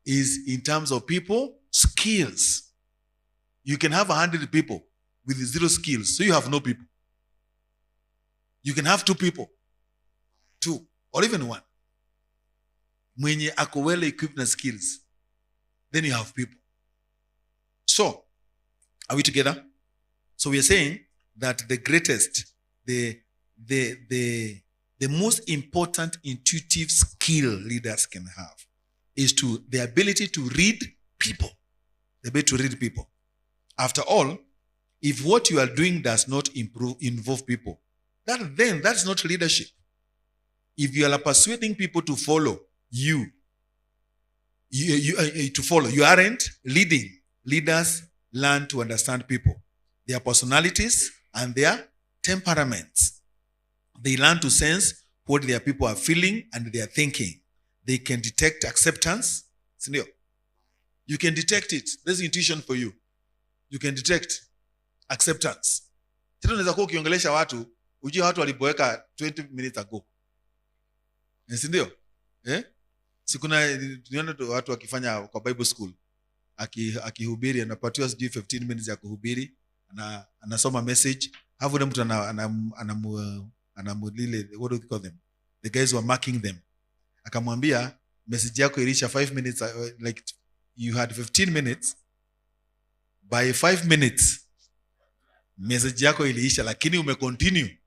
is in terms of people skills. You can have 100 people with 0 skills, so you have no people. You can have 2 people, 2 or even 1. Mwenye ako well equipped na skills, then you have people. So, are we together? So we are saying that the greatest, the most important intuitive skill leaders can have is the ability to read people. The ability to read people. After all, if what you are doing does not involve people, that's not leadership. If you are persuading people to follow you aren't leading. Leaders learn to understand people, their personalities and their temperaments. They learn to sense what their people are feeling and they are thinking. They can detect acceptance. You can detect it. There's intuition for you. You can detect acceptance. Tena unaweza kuwa ukiongelesha watu, ujue watu waliboeka 20 minutes ago. Sindio? Sikuna niona watu wakifanya kwa Bible school. Akihubiri anapatiwa 15 minutes ya kuhubiri, anasoma message. Hapo na mtu anamulile, what do you call them? The guys were marking them. Akamwambia message yako ilisha 5 minutes, like you had 15 minutes. By 5 minutes message yako iliisha, lakini umecontinue.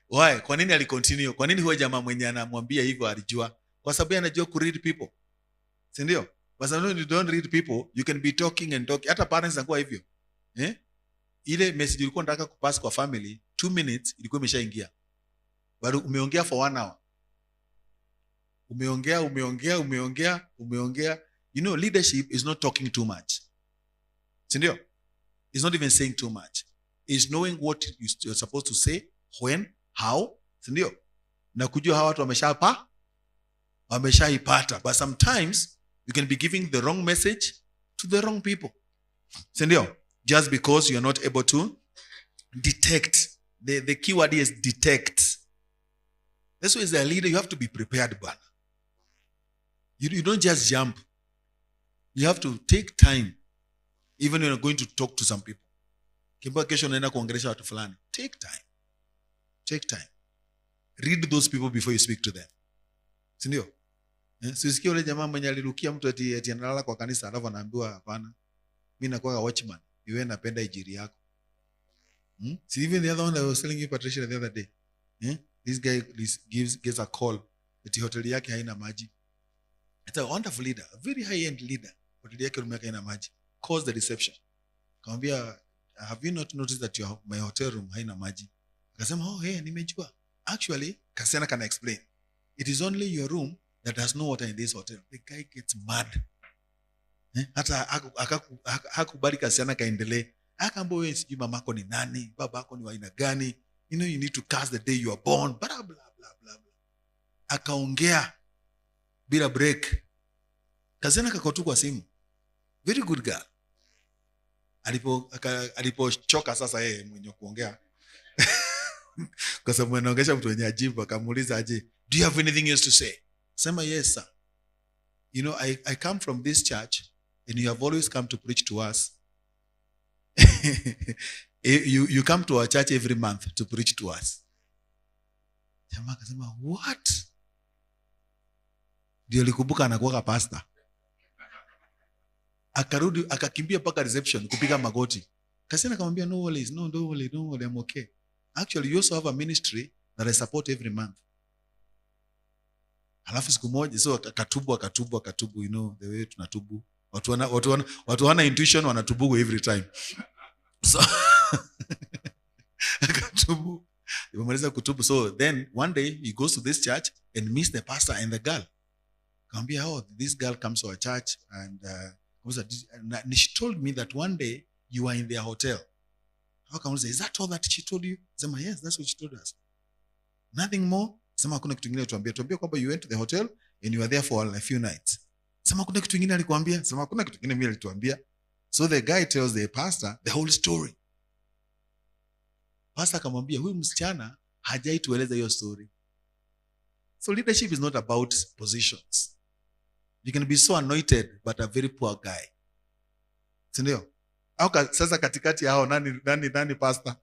Why? Kwa nini alicontinue? Kwa nini huyo jamaa mwenye anamwambia hivyo alijua? Kwa sababu anajua ku read people. Si ndio? Kwa sababu you don't read people, you can be talking and talking. Hata parents wanakuwa hivyo. Ile message ulikuwa unataka kupass kwa family, 2 minutes ilikuwa imeshaingia. Bado umeongea for 1 hour. Umeongea. You know, leadership is not talking too much. Si ndio? It's not even saying too much. It's knowing what you're supposed to say, when, how, sindio? Na kujua hawa watu wameshaipata. But sometimes you can be giving the wrong message to the wrong people. Sindio? Just because you're not able to detect. The key word is detect. That's why as a leader you have to be prepared, bwana. You don't just jump. You have to take time. Even when you're going to talk to some people. Kimba kesho unaenda kuongelesha watu fulani. Take time. Read those people before you speak to them. Sindio? Sisikia ule jamaa mwenye alirukia mtu ati analala kwa kanisa alafu anaambiwa hapana. Mimi nakuwa watchman. Iwe napenda ijiri yako. See, even the other one that I was telling you, Patricia, the other day. This guy gives a call. Ati hoteli yake haina maji. It's a wonderful leader, a very high-end leader. Hoteli yake room yake haina maji. Calls the reception. Kamwambia, have you not noticed that my hotel room haina maji? Akasema, hey, nimejua. Actually, Kasiana can explain. It is only your room that has no water in this hotel. The guy gets mad. Hata hakubali Kasiana kaendelee. Akaambia wewe sijui mamako ni nani, babako ni wa aina gani. You know, you need to curse the day you are born. Blah, blah, blah, blah, blah. Akaongea bila break. Kasiana kakotu kwa simu. Very good girl. Alipochoka sasa yeye mwenye kuongea. Kwa sababu anaongesha mtu mwenye ajibu, akamuuliza aje, do you have anything else to say? Sema, yes sir. You know, I come from this church and you have always come to preach to us. you come to our church every month to preach to us. Jamaa akasema, what? Ndio alikumbuka anakuwa pastor. Akarudi akakimbia paka reception kupiga magoti. Kasiana akamwambia, no worries, no worry, I'm okay. Actually, you also have a ministry that I support every month. Halafu siku moja, so akatubu, you know, the way tunatubu. Watu wana intuition wanatubu every time. So, akatubu. Yamaliza kutubu. So then, one day, he goes to this church and meets the pastor and the girl. Akamwambia, oh, this girl comes to our church and she told me that one day you were in their hotel. Is that all that she told you? Sema, yes, that's what she told us. Nothing more? Sema, hakuna kitu kingine tuambia. Tuambia kwamba you went to the hotel and you were there for a few nights. Sema, hakuna kitu kingine alikuambia. Sema, hakuna kitu kingine mimi alituambia. So the guy tells the pastor the whole story. Pastor akamwambia, huyu msichana hajai tueleza hiyo story. So leadership is not about positions. You can be so anointed but a very poor guy. Sindio? Au sasa katikati hao nani pastor?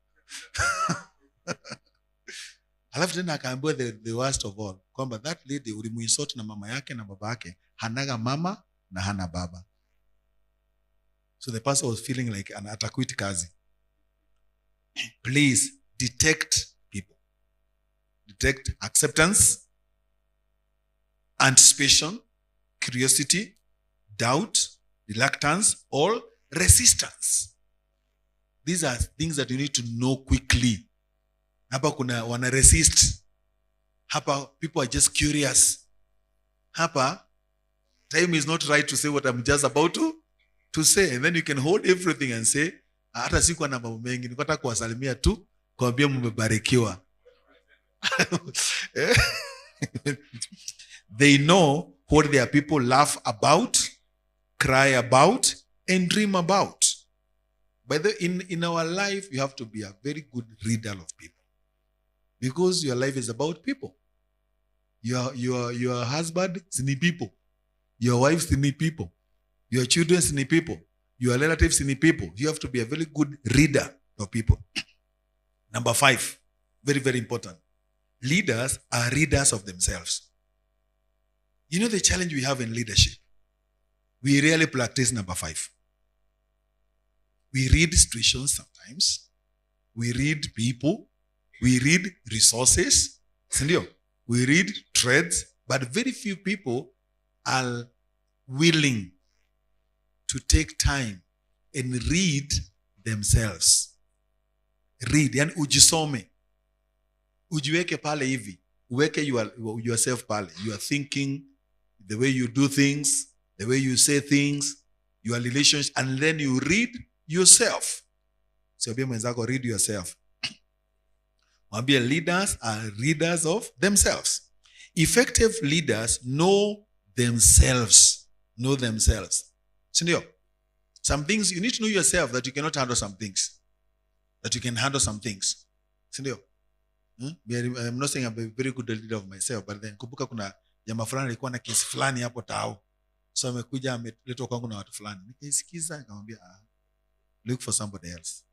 Alafu tena akaambiwa the worst of all, kwamba that lady ulimuinsult na mama yake na baba yake, hanaga mama na hana baba. So the pastor was feeling like atakuiti kazi. Please detect people. Detect acceptance, anticipation, curiosity, doubt, reluctance, or resistance. These are things that you need to know quickly. Hapa kuna wana resist. Hapa people are just curious. Hapa time is not right to say what I'm just about to say. And then you can hold everything and say, hata sikuwa na mambo mengi, niko nataka kuwasalimia tu, kuambia mmebarikiwa. They know what their people laugh about, cry about, and dream about. By the in our life, you have to be a very good reader of people. Because your life is about people. Your husband is in people. Your wife is in people. Your children is in people. Your relatives in people. You have to be a very good reader of people. Number 5, very, very important. Leaders are readers of themselves. You know the challenge we have in leadership? We rarely practice number 5. We read situations sometimes. We read people. We read resources. We read trades. But very few people are willing to take time and read themselves. Read. Yani ujisome. Ujiweke pale hivi. Uweke yourself pale. You are thinking, the way you do things, the way you say things, your relationship, and then you read yourself. So be mwenzako, read yourself. Mwambie, leaders are readers of themselves. Effective leaders know themselves. Know themselves. Sindio? Some things, you need to know yourself that you cannot handle some things. That you can handle some things. Sindio? I'm not saying I'm a very good leader of myself, but then kumbuka kuna jamaa fulani alikuwa na kesi fulani hapo tao. So amekuja ameletwa kwangu na watu fulani. Nikaisikiza nikamwambia, look for somebody else.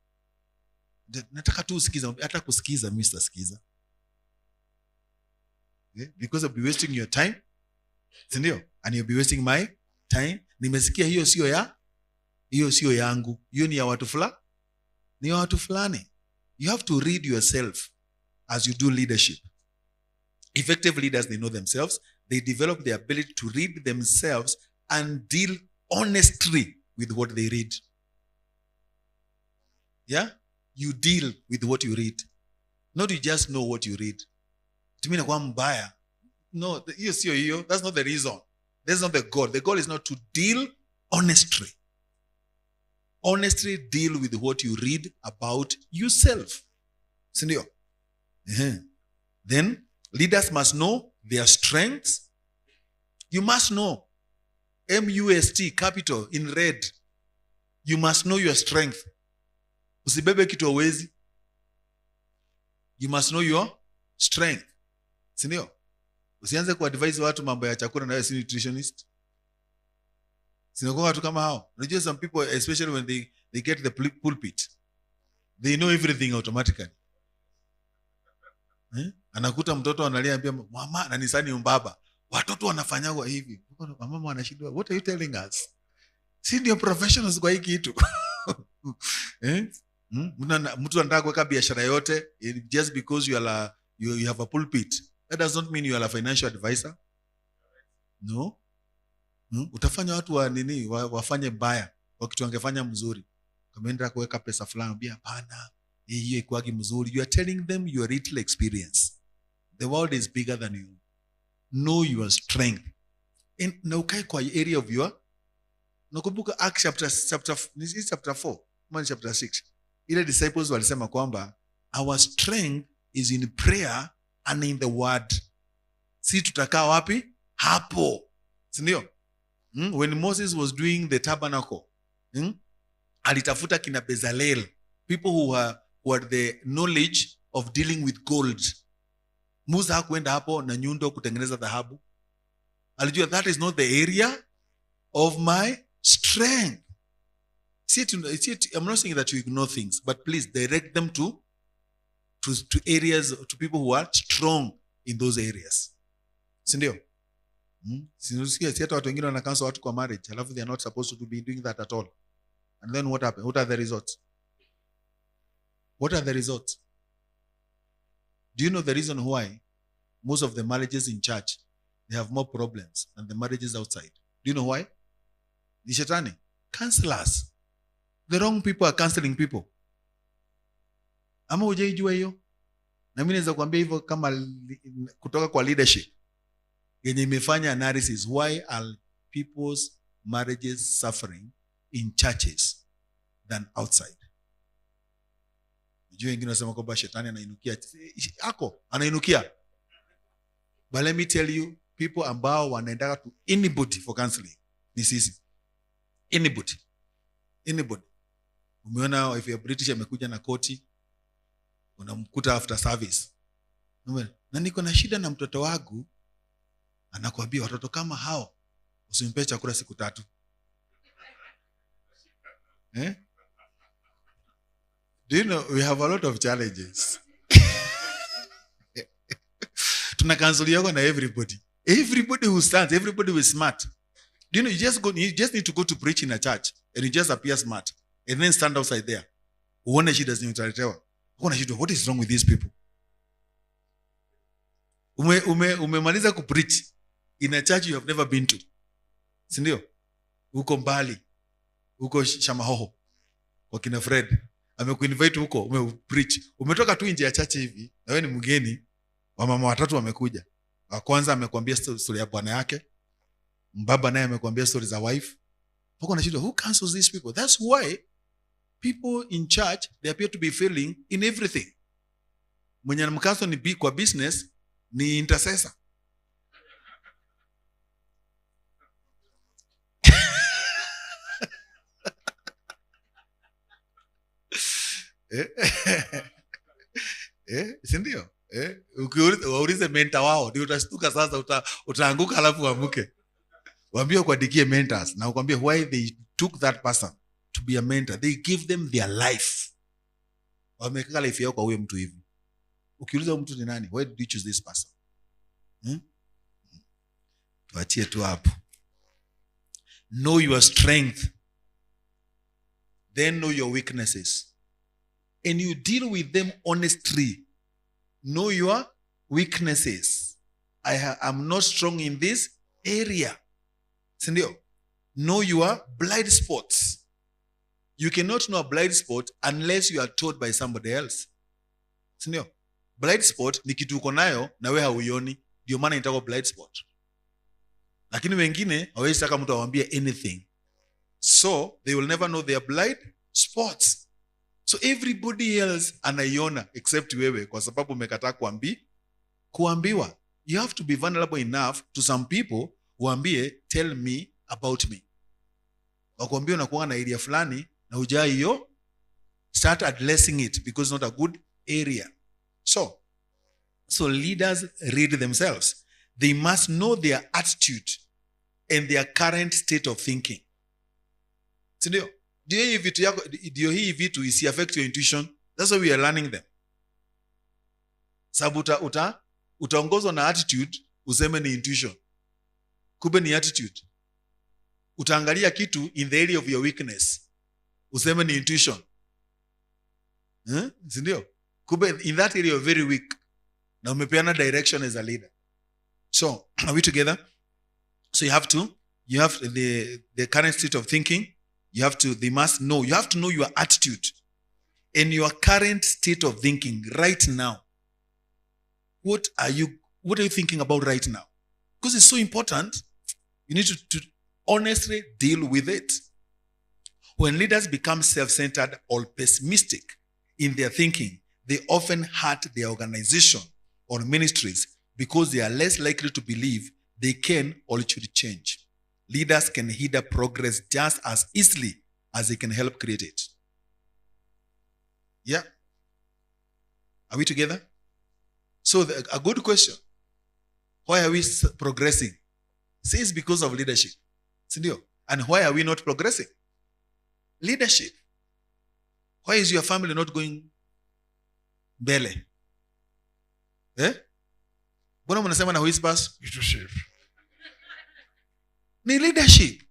Nataka tu usikiza, hata kusikiza mimi sitasikiza. Okay? Because I'll be wasting your time. Sindio? And you'll be wasting my time. Nimesikia hiyo sio yangu. Hiyo ni ya watu fulani. Ni ya watu fulani. You have to read yourself as you do leadership. Effective leaders, they know themselves. They develop the ability to read themselves and deal honestly with what they read. Yeah? You deal with what you read. Not you just know what you read. Tumina kwa mbaya. No, hiyo. That's not the reason. That's not the goal. The goal is not to deal honestly. Honestly deal with what you read about yourself. Sindio? Then leaders must know their strengths. You must know. MUST, capital, in red. You must know your strength. Usibebe kitu hauwezi. You must know your strength. Sindio? Usianze kuadvise watu mambo ya chakula na wewe si nutritionist. Sinakuwa watu kama hao. Unajua some people, especially when they get the pulpit, they know everything automatically. Anakuta mtoto analiambia mama na nisani mbaba. Watoto wanafanywa hivi. Mama wanashindwa. What are you telling us? Si ndio professionals kwa hii kitu. Mtu anataka kuweka biashara yote just because you have a pulpit. That does not mean you are a financial advisor. No. Utafanya watu wafanye mbaya wakitu wangefanya mzuri. Kama endelea kuweka pesa fulani ambia hapana, hiyo ikuagi mzuri. You are telling them your little experience. The world is bigger than you. Know your strength. Na ukae kwa area of your. Nakumbuka Acts chapter 4, Mark chapter 6. Ile disciples walisema kwamba our strength is in prayer and in the word. Si tutakaa wapi? Hapo. Sindio? When Moses was doing the tabernacle, alitafuta kina Bezalel, people who had the knowledge of dealing with gold. Musa hakuenda hapo na nyundo kutengeneza dhahabu. Alijua that is not the area of my strength. I'm not saying that you ignore things, but please direct them to areas, to people who are strong in those areas. Sindio? Si hata watu wengine wanakansa watu kwa marriage, alafu they are not supposed to be doing that at all. And then what happens? What are the results? What are the results? Do you know the reason why most of the marriages in church, they have more problems than the marriages outside? Do you know why? Ni shetani. Counselors. The wrong people are counseling people. Ama hujaijua hiyo? Na mimi naweza kuambia hivyo kama kutoka kwa leadership. Yenye imefanya analysis, why are people's marriages suffering in churches than outside? Unajua wengine wanasema kwamba shetani anainukia. Anainukia. But let me tell you, people ambao wanaenda to anybody for counseling ni sisi. Anybody. Umeona if you're British amekuja na koti, unamkuta after service. Na niko na shida na mtoto wangu, anakuambia watoto kama hao usimpe chakula siku 3. Do you know we have a lot of challenges? Tunakansoliwa na everybody. Everybody who stands, everybody who is smart. Do you know you just need to go to preach in a church and you just appear smart and then stand outside there. Uone shida zinataletewa. Uone shida, what is wrong with these people? Umemaliza kupreach in a church you have never been to. Sindio? Uko mbali. Uko Shamahoho. Kwa kina Fred. Amekuinvite huko, umepreach. Umetoka tu nje ya church hivi, na wewe ni mgeni, wamama 3 wamekuja. Wa kwanza amekwambia story ya bwana yake. Mbaba naye amekwambia story za wife. Poko na shida, who counsels these people? That's why people in church, they appear to be failing in everything. Mwenye anamkaso ni kwa business, ni intercessor. Sindio? Ukiulize mentor wao, ndio utashtuka sasa, utaanguka alafu uamuke. Waambie kuadikie mentors na ukwambie why they took that person to be a mentor. They give them their life. Wamekaka life yao kwa huyo mtu hivi. Ukiuliza mtu ni nani? Why did you choose this person? Tuachie tu hapo. Know your strength. Then know your weaknesses. And you deal with them honestly. Know your weaknesses. I'm not strong in this area. Sindio? Know your blind spots. You cannot know a blind spot unless you are told by somebody else. Sindio? Blind spot ni kitu uko nayo na wewe hauioni, ndio maana inaitwa blind spot. Lakini wengine hawezi taka mtu awaambie anything, so they will never know their blind spots. So everybody else anaiona except wewe, kwa sababu umekataa kuambiwa. You have to be vulnerable enough to some people uambie tell me about me. Wakuambia unakuwa na area fulani na hujai hiyo, start addressing it because it's not a good area. So leaders read themselves. They must know their attitude and their current state of thinking. Sindio? Ndio hii vitu isi affect your intuition. That's why we are learning them. Sababu utaongozwa na attitude, useme ni intuition. Kumbe ni attitude. Utaangalia kitu in the area of your weakness, useme ni intuition. Sindio? Kumbe in that area you're very weak. Na umepeana direction as a leader. So, are we together? So you have the current state of thinking. They must know. You have to know your attitude and your current state of thinking right now. What are you thinking about right now? Because it's so important. You need to honestly deal with it. When leaders become self-centered or pessimistic in their thinking, they often hurt their organization or ministries because they are less likely to believe they can or should change. Leaders can hinder progress just as easily as they can help create it. Yeah? Are we together? So a good question. Why are we progressing? Say it's because of leadership. And why are we not progressing? Leadership. Why is your family not going mbele? Mbona mnasema na whispers? Leadership. Ni leadership.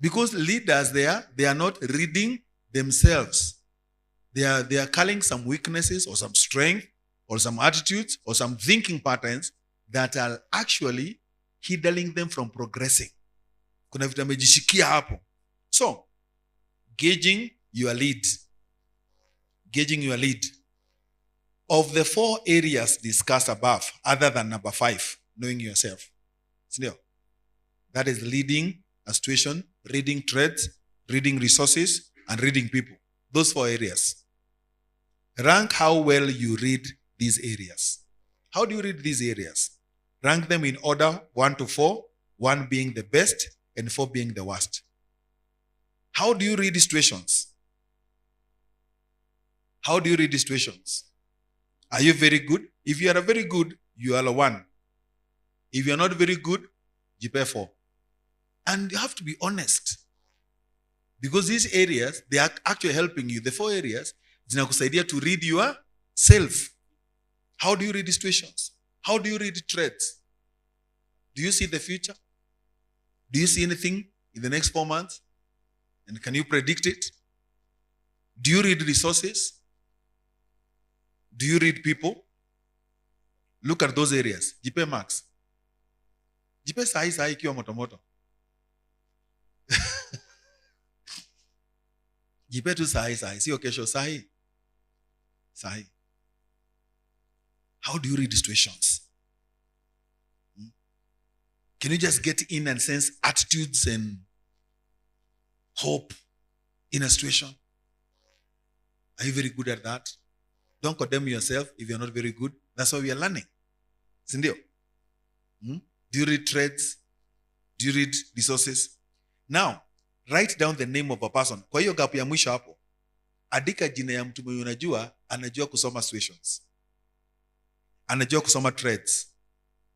Because leaders they are not reading themselves. They are calling some weaknesses or some strength or some attitudes or some thinking patterns that are actually hindering them from progressing. Kuna vitu amejishikia hapo. So, gauging your lead. Gauging your lead. Of the 4 areas discussed above, other than number 5, knowing yourself. That is leading a situation, reading trends, reading resources, and reading people. Those 4 areas. Rank how well you read these areas. How do you read these areas? Rank them in order 1 to 4, 1 being the best and 4 being the worst. How do you read situations? How do you read situations? Are you very good? If you are very good, you are a 1. If you are not very good, you pay 4. And you have to be honest. Because these areas, they are actually helping you. The 4 areas, zinakusaidia to read yourself. How do you read situations? How do you read trends? Do you see the future? Do you see anything in the next 4 months? And can you predict it? Do you read resources? Do you read people? Look at those areas. Jipe marks. Jipe sahi kiwa motomoto. Jipe tu sahi. Sio kesho sahi. Sahi. How do you read situations? Can you just get in and sense attitudes and hope in a situation? Are you very good at that? Don't condemn yourself if you're not very good. That's why we are learning. Sindio? Do you read trades? Do you read resources? Now, write down the name of a person. Kwa hiyo gap ya mwisho hapo, andika jina ya mtu mwenye unajua, anajua kusoma situations. Anajua kusoma trades.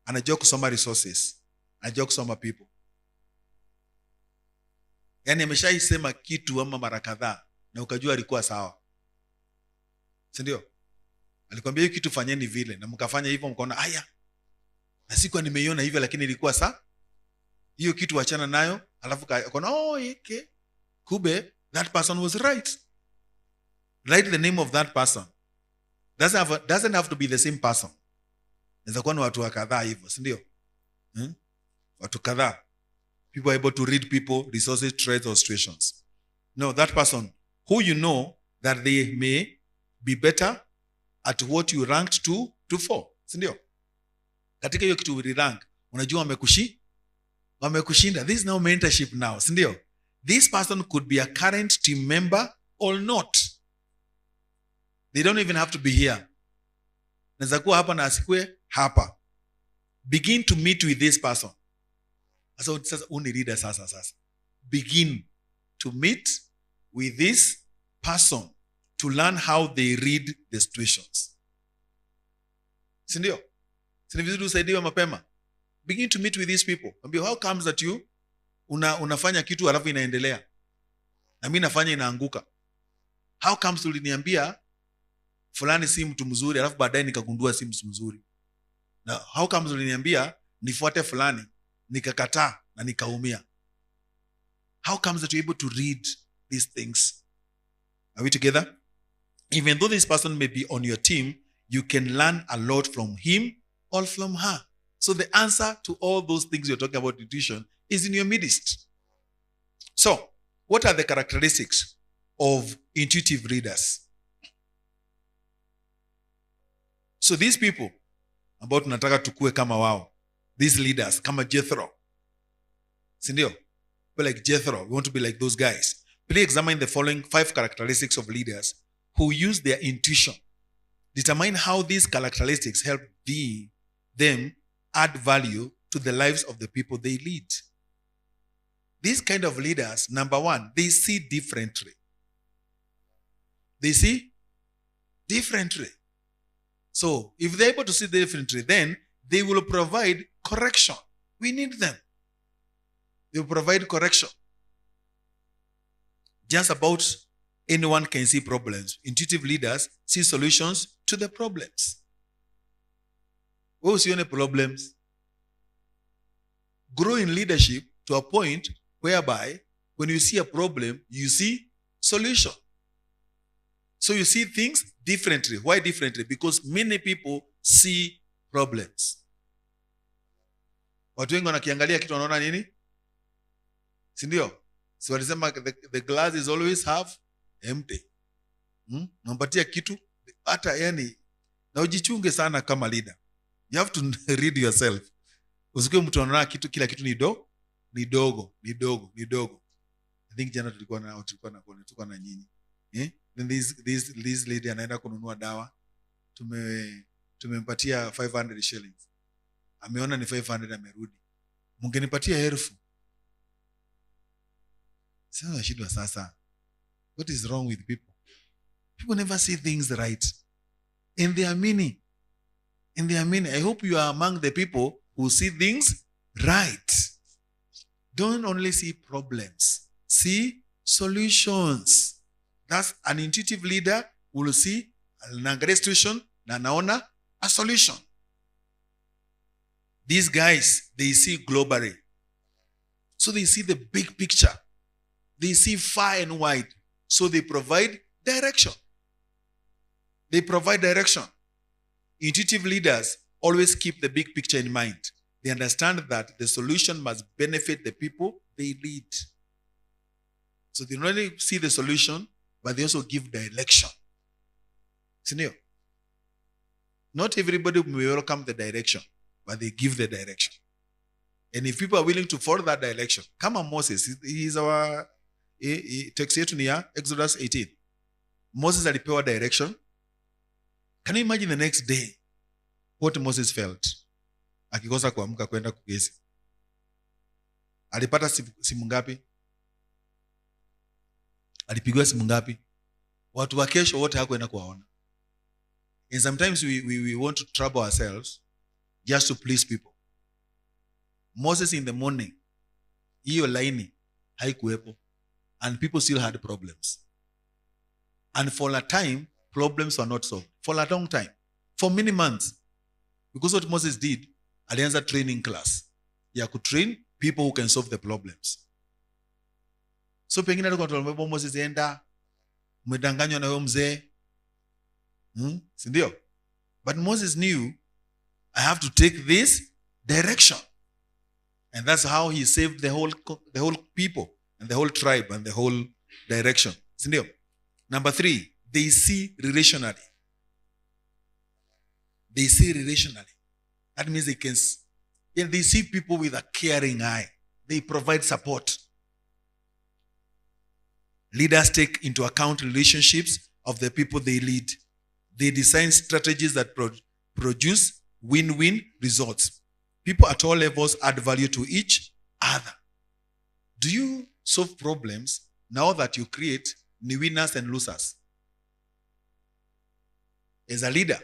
Anajua kusoma resources. Anajua kusoma people. Yaani ameshaisema kitu ama mara kadhaa na ukajua alikuwa sawa. Sindio? Alikwambia hiyo kitu fanyeni vile na mkafanya hivyo mkaona aya. Na sikuwa nimeiona hivyo lakini ilikuwa sawa. Hiyo kitu wachana nayo, alafu kaona okay. Kube that person was right. Write the name of that person. Doesn't have to be the same person. Inaweza kuwa ni watu kadhaa hivyo, si ndio? Watu kadhaa. People are able to read people, resources, trades, or situations. No, that person who you know that they may be better at what you ranked to 4. Sindio? Katika hiyo kitu ulirank, unajua wamekushinda. This is now mentorship now. Sindio? This person could be a current team member or not. They don't even have to be here. Naweza kuwa hapa na asikue hapa. Begin to meet with this person. Sasa uni leader sasa. Begin to meet with this person to learn how they read the situations. Sindio? Sini vizuri usaidiwe mapema. Begin to meet with these people. Ambia, how comes that you unafanya kitu alafu inaendelea na mimi nafanya inaanguka? How comes uliniambia fulani si mtu mzuri alafu baadaye nikagundua si mtu mzuri? Na how comes uliniambia nifuate fulani nikakataa na nikaumia? How comes that you're able to read these things? Are we together? Even though this person may be on your team, you can learn a lot from him or from her. So the answer to all those things you're talking about intuition is in your midst. So, what are the characteristics of intuitive readers? So these people, ambao tunataka tukue kama wao, these leaders, kama Jethro. Sindio? We're like Jethro. We want to be like those guys. Please examine the following 5 characteristics of leaders who use their intuition. Determine how these characteristics help them add value to the lives of the people they lead. These kind of leaders, number 1, they see differently. They see differently. So, if they're able to see differently, then they will provide correction. We need them. They will provide correction. Just about anyone can see problems. Intuitive leaders see solutions to the problems. Wewe usione problems. Grow in leadership to a point whereby when you see a problem, you see solution. So you see things differently. Why differently? Because many people see problems. Watu wengi wanakiangalia kitu wanaona nini? Sindio? Si walisema the glass is always half empty. Unampatia kitu hata yani, na ujichunge sana kama leader. You have to read yourself. Usikue mtu anaona kitu kila kitu ni dogo. I think jana tulikuwa na nyinyi. Then this lady anaenda kununua dawa. Tumempatia 500 shillings. Ameona ni 500 amerudi. Mungenipatia 1000. Sasa shida sasa. What is wrong with people? People never see things right. In their meaning. I hope you are among the people who see things right. Don't only see problems. See solutions. That's an intuitive leader who will see an situation na naona a solution. These guys, they see globally. So they see the big picture. They see far and wide. So they provide direction. Intuitive leaders always keep the big picture in mind. They understand that the solution must benefit the people they lead. So they not only see the solution, but they also give direction. Senior, not everybody will welcome the direction, but they give the direction. And if people are willing to follow that direction, come on, Moses, he is our text yetu ni ya Exodus 18. Moses alipewa direction. Can you imagine the next day what Moses felt? Akikosa kuamka kwenda kugezi. Alipata simu ngapi? Alipigwa simu ngapi? Watu wa kesho wote hakuenda kuwaona. And sometimes we want to trouble ourselves just to please people. Moses in the morning, hiyo laini haikuwepo. And people still had problems. And for a time, problems were not solved. For a long time. For many months. Because what Moses did, alianza training class. Ya kutrain people who can solve the problems. So pengine alikuwa tunaomba Moses enda, umedanganywa na huyo mzee. Sindio? But Moses knew, I have to take this direction. And that's how he saved the whole people and the whole tribe and the whole direction. Sindio? Number 3, they see relationally. They see relationally. That means they see people with a caring eye. They provide support. Leaders take into account relationships of the people they lead. They design strategies that produce win-win results. People at all levels add value to each other. Do you solve problems now that you create new winners and losers? As a leader,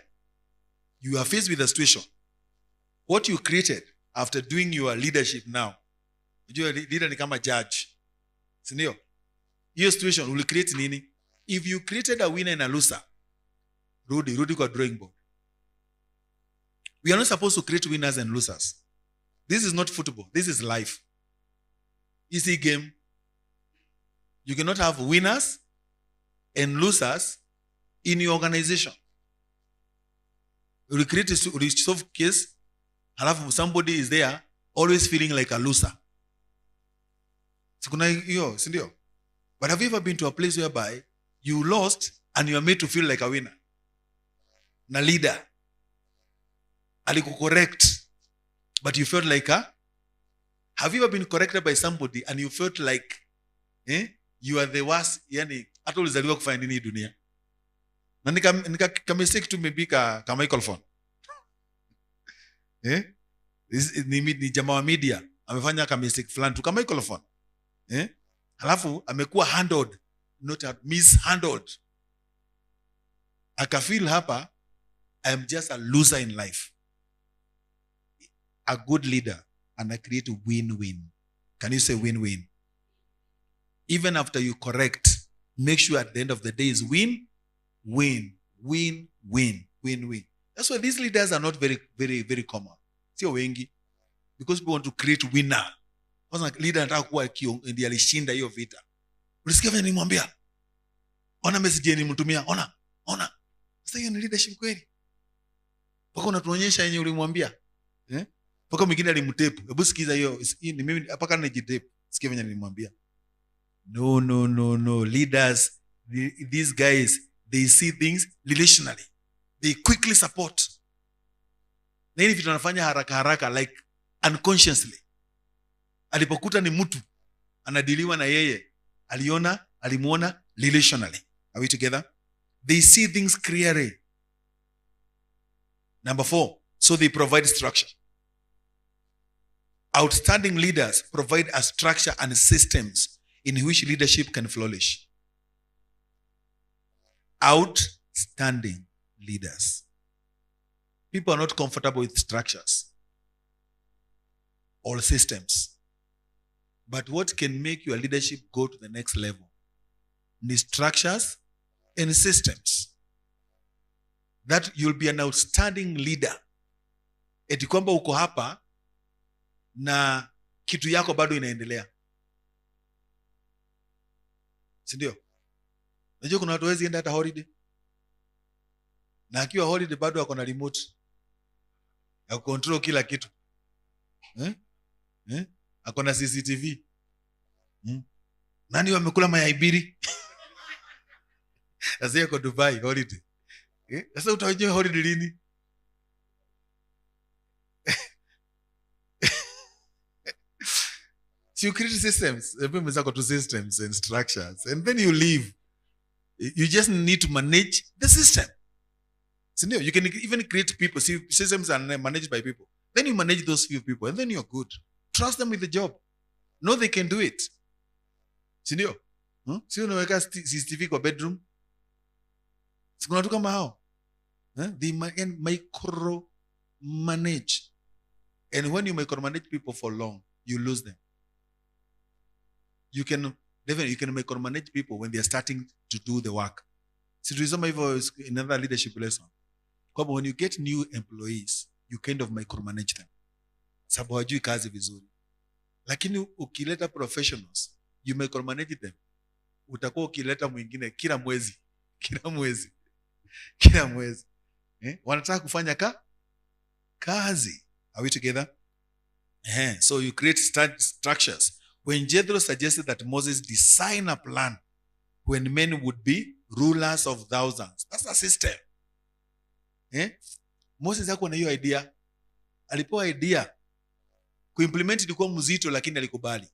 you are faced with a situation. What you created after doing your leadership now, you are leader ni kama judge. Sindio? Your situation will create nini? If you created a winner and a loser, Rudi kwa drawing board. We are not supposed to create winners and losers. This is not football. This is life. Easy game. You cannot have winners and losers in your organization. You create a solve case, halafu somebody is there always feeling like a loser. But have you ever been to a place whereby you lost and you are made to feel like a winner? Na leader aliku correct, but you felt like a. Have you ever been corrected by somebody and you felt like you are the worst? Yani hata ulizaliwa kufanya nini dunia? Na nika mistake tu maybe ka microphone. Ni jamaa wa media amefanya ka mistake fulani tu ka microphone. Halafu amekuwa handled, not mishandled. Akafeel hapa, I am just a loser in life. A good leader and I create a win-win. Can you say win-win? Even after you correct, make sure at the end of the day is win, win, win, win, win, win. That's why these leaders are not very, very, very common. Sio wengi. Because people want to create winner. Kwanza leader anataka kuwa ndiye alishinda hiyo vita. Ulisikia vile nimwambia? Ona message nimtumia. Ona. Sasa hiyo ni leadership kweli? Paka unatuonyesha yenye ulimwambia. Paka mwingine alimtape. Hebu sikiza hiyo. Ni mimi paka nijitape. Sikia vile nilimwambia. No. Leaders, these guys, they see things relationally. They quickly support. Na hivi vitu wanafanya haraka like unconsciously. Alipokuta ni mtu anadiliwa na yeye, alimuona relationally. Are we together? They see things clearly. Number 4, so they provide structure. Outstanding leaders provide a structure and systems in which leadership can flourish. Outstanding leaders. People are not comfortable with structures or systems. But what can make your leadership go to the next level? Need structures and systems. That you'll be an outstanding leader. Eti kwamba uko hapa na kitu yako bado inaendelea. Sindio? Unajua kuna watu wezi enda hata holiday. Na akiwa holiday bado wako na remote ya control kila kitu. Ako na CCTV. Nani wamekula mayaibiri? Sasa yako Dubai holiday. Sasa utajua holiday lini? So you create systems, systems and structures, and then you leave. You just need to manage the system. So you can even create people. See, systems are managed by people. Then you manage those few people, and then you're good. Trust them with the job. Know they can do it. Sindio? Si unaweka CCTV kwa bedroom? Sikuna tu kama hao. They micro manage. And when you micromanage people for long, you lose them. You can micromanage people when they are starting to do the work. So tulisoma hivyo another leadership lesson. Kwa when you get new employees, you kind of micromanage them. Sababu hawajui kazi vizuri. Lakini ukileta professionals, you micromanage them. Utakuwa ukileta mwingine kila mwezi. Wanataka kufanya kazi. Are we together? So you create structures. When Jethro suggested that Moses design a plan when men would be rulers of thousands, that's a system. Moses hakuwa na hiyo idea. Alipewa idea, kuimplement ilikuwa mzito, lakini alikubali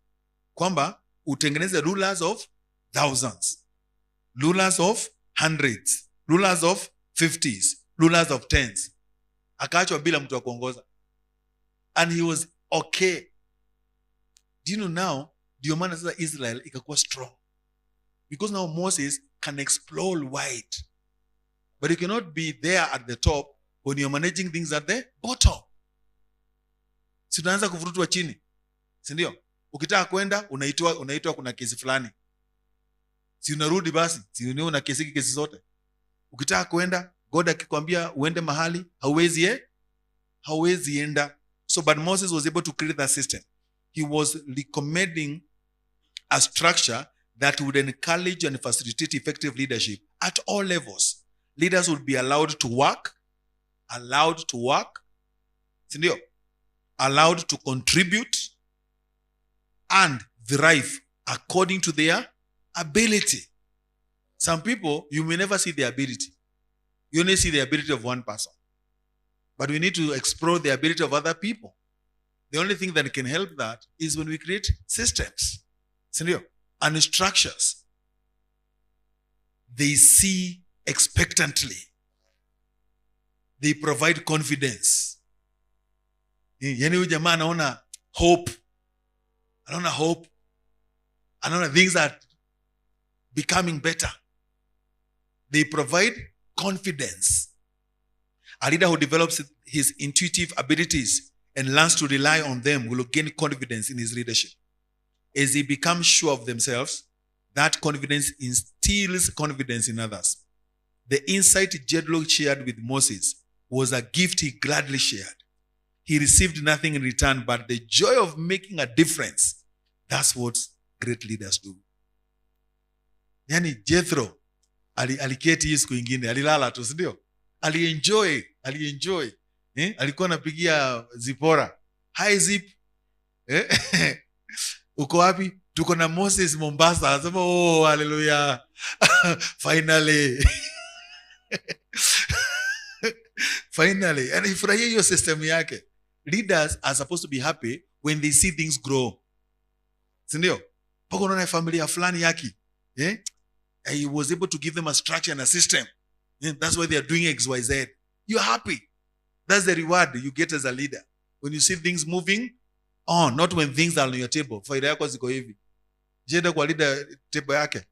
kwamba utengeneze rulers of thousands, rulers of hundreds, rulers of 50s, rulers of 10s. Akaachwa bila mtu wa kuongoza, and he was okay. Do you know now, ndio maana sasa Israel ikakuwa strong, because now Moses can explore wide, but you cannot be there at the top when you're managing things at the bottom. Si tunaanza kuvurutwa chini, si ndio? Ukitaka kwenda unaitwa kuna kesi fulani, si unarudi basi, si una kesi zote. Ukitaka kwenda, God akikwambia uende mahali, hauwezi enda. So but Moses was able to create that system. He was recommending a structure that would encourage and facilitate effective leadership at all levels. Leaders would be allowed to work, sindio? Allowed to contribute and thrive according to their ability. Some people, you may never see their ability. You only see the ability of one person. But we need to explore the ability of other people. The only thing that can help that is when we create systems, and structures. They see expectantly. They provide confidence. Yani huyu jamaa anaona hope. Anaona things are becoming better. They provide confidence. A leader who develops his intuitive abilities and learns to rely on them will gain confidence in his leadership. As he becomes sure of themselves, that confidence instills confidence in others. The insight Jethro shared with Moses was a gift he gladly shared. He received nothing in return but the joy of making a difference. That's what great leaders do. Yani Jethro aliketi hii siku ingine, alilala tu, ndio? Alienjoy. Alikuwa anapigia Zipora, "Hi Zip." Uko wapi? Tuko na Moses Mombasa. Anasema, "Oh, hallelujah." Finally. Finally. And ifurahia hiyo system yake. Leaders are supposed to be happy when they see things grow. Sindio? Pako unaona familia fulani yaki. He was able to give them a structure and a system. That's why they are doing XYZ. You're happy. That's the reward you get as a leader. When you see things moving on, not when things are on your table. Faida yako ziko hivi. Jenda kwa leader table yake.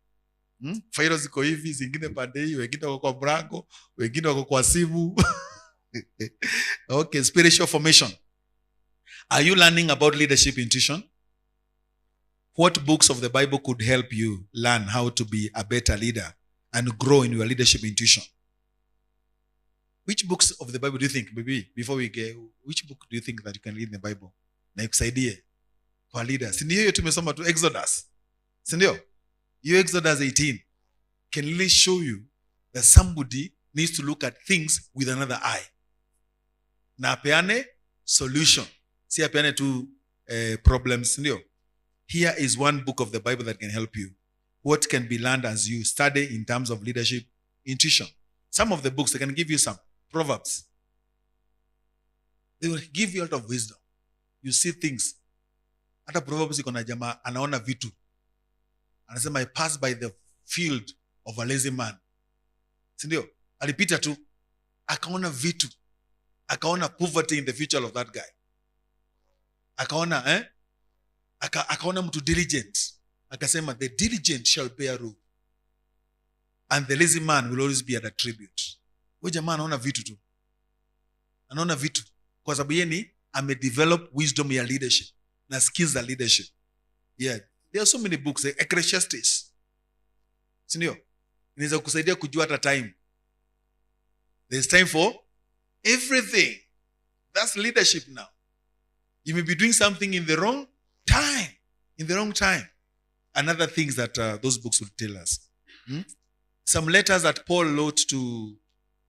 Faida ziko hivi, zingine pande hii, wengine wako kwa mrango, wengine wako kwa simu. Okay, spiritual formation. Are you learning about leadership intuition? What books of the Bible could help you learn how to be a better leader and grow in your leadership intuition? Which books of the Bible do you think, maybe before we get, which book do you think that you can read in the Bible na ikusaidie kwa leaders? Si ndio hiyo tumesoma tu Exodus. Si ndio? Hiyo Exodus 18 can really show you that somebody needs to look at things with another eye. Na apeane solution. Si apeane tu problems, si ndio? Here is one book of the Bible that can help you. What can be learned as you study in terms of leadership intuition? Some of the books, they can give you some. Proverbs. They will give you a lot of wisdom. You see things. Hata Proverbs iko na jamaa anaona vitu. Anasema, "I passed by the field of a lazy man." Si ndio? Alipita tu, akaona vitu. Akaona poverty in the future of that guy. Akaona mtu diligent. Akasema, "The diligent shall bear rule, and the lazy man will always be at a tribute." Huyo jamaa anaona vitu tu. Anaona vitu. Kwa sababu yeye ni amedevelop wisdom ya leadership na skills za leadership. Yeah. There are so many books. Ecclesiastes. Sindio? Inaweza kusaidia kujua hata time. There's time for everything. That's leadership now. You may be doing something in the wrong time. Another things that those books will tell us. Some letters that Paul wrote to,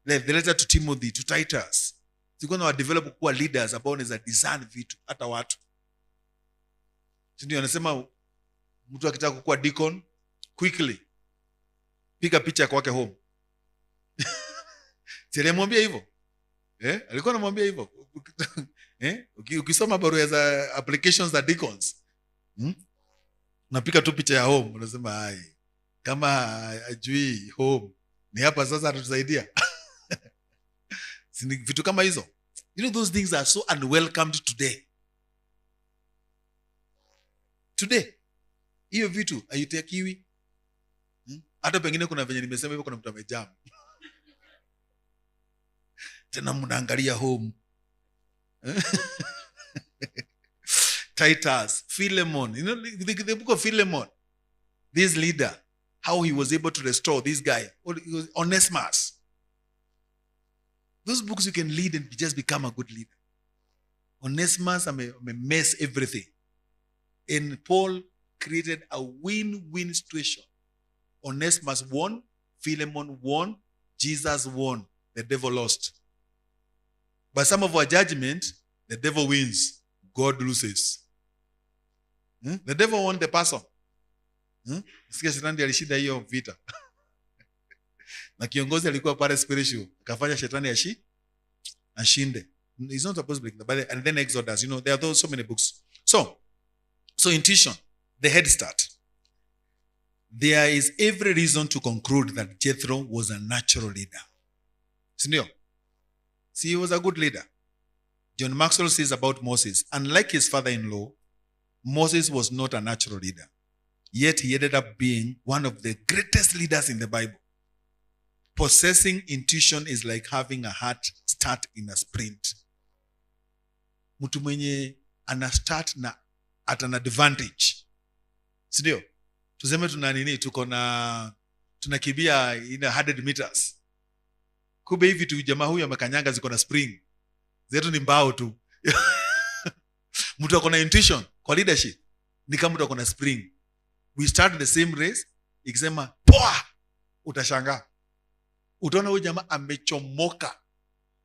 the letter to Timothy, to Titus. They're going to develop kuwa leaders ambao wanaweza design vitu hata watu. Ndio anasema mtu akitaka kuwa deacon, quickly piga picha kwake home. Silemwambia hivyo. Alikuwa anamwambia hivyo. Ukisoma barua za applications za deacons, napika tu picha ya home, unasema hai, kama ajui home ni hapa sasa atatusaidia. Vitu kama hizo. You know, those things are so unwelcomed today. Today hiyo vitu haitakiwi. Hata pengine kuna venye nimesema hivyo, kuna mtu amejam tena mnaangalia home. Titus, Philemon, you know, the book of Philemon, this leader, how he was able to restore this guy, Onesimus. Those books you can lead and just become a good leader. Onesimus may mess everything. And Paul created a win-win situation. Onesimus won, Philemon won, Jesus won, the devil lost. But some of our judgment, the devil wins, God loses. The devil won the person. Sikia shetani alishinda hiyo vita. Na kiongozi alikuwa pale spiritual, akafanya shetani ashinde. It's not supposed to be, but and then Exodus, you know, there are those so many books. So intuition, the head start. There is every reason to conclude that Jethro was a natural leader. Sindio? See, he was a good leader. John Maxwell says about Moses, unlike his father-in-law, Moses was not a natural leader. Yet he ended up being one of the greatest leaders in the Bible. Possessing intuition is like having a heart start in a sprint. Mtu mwenye ana start na at an advantage. Sindio? Tuseme tunakibia in 100 meters. Kube hivi tu jamaa huyu amekanyanga ziko na spring. Zetu ni mbao tu. Mtu akona intuition kwa leadership ni kama mtu akona spring. We start the same race, ikisema poa, utashangaa. Utaona huyu jamaa amechomoka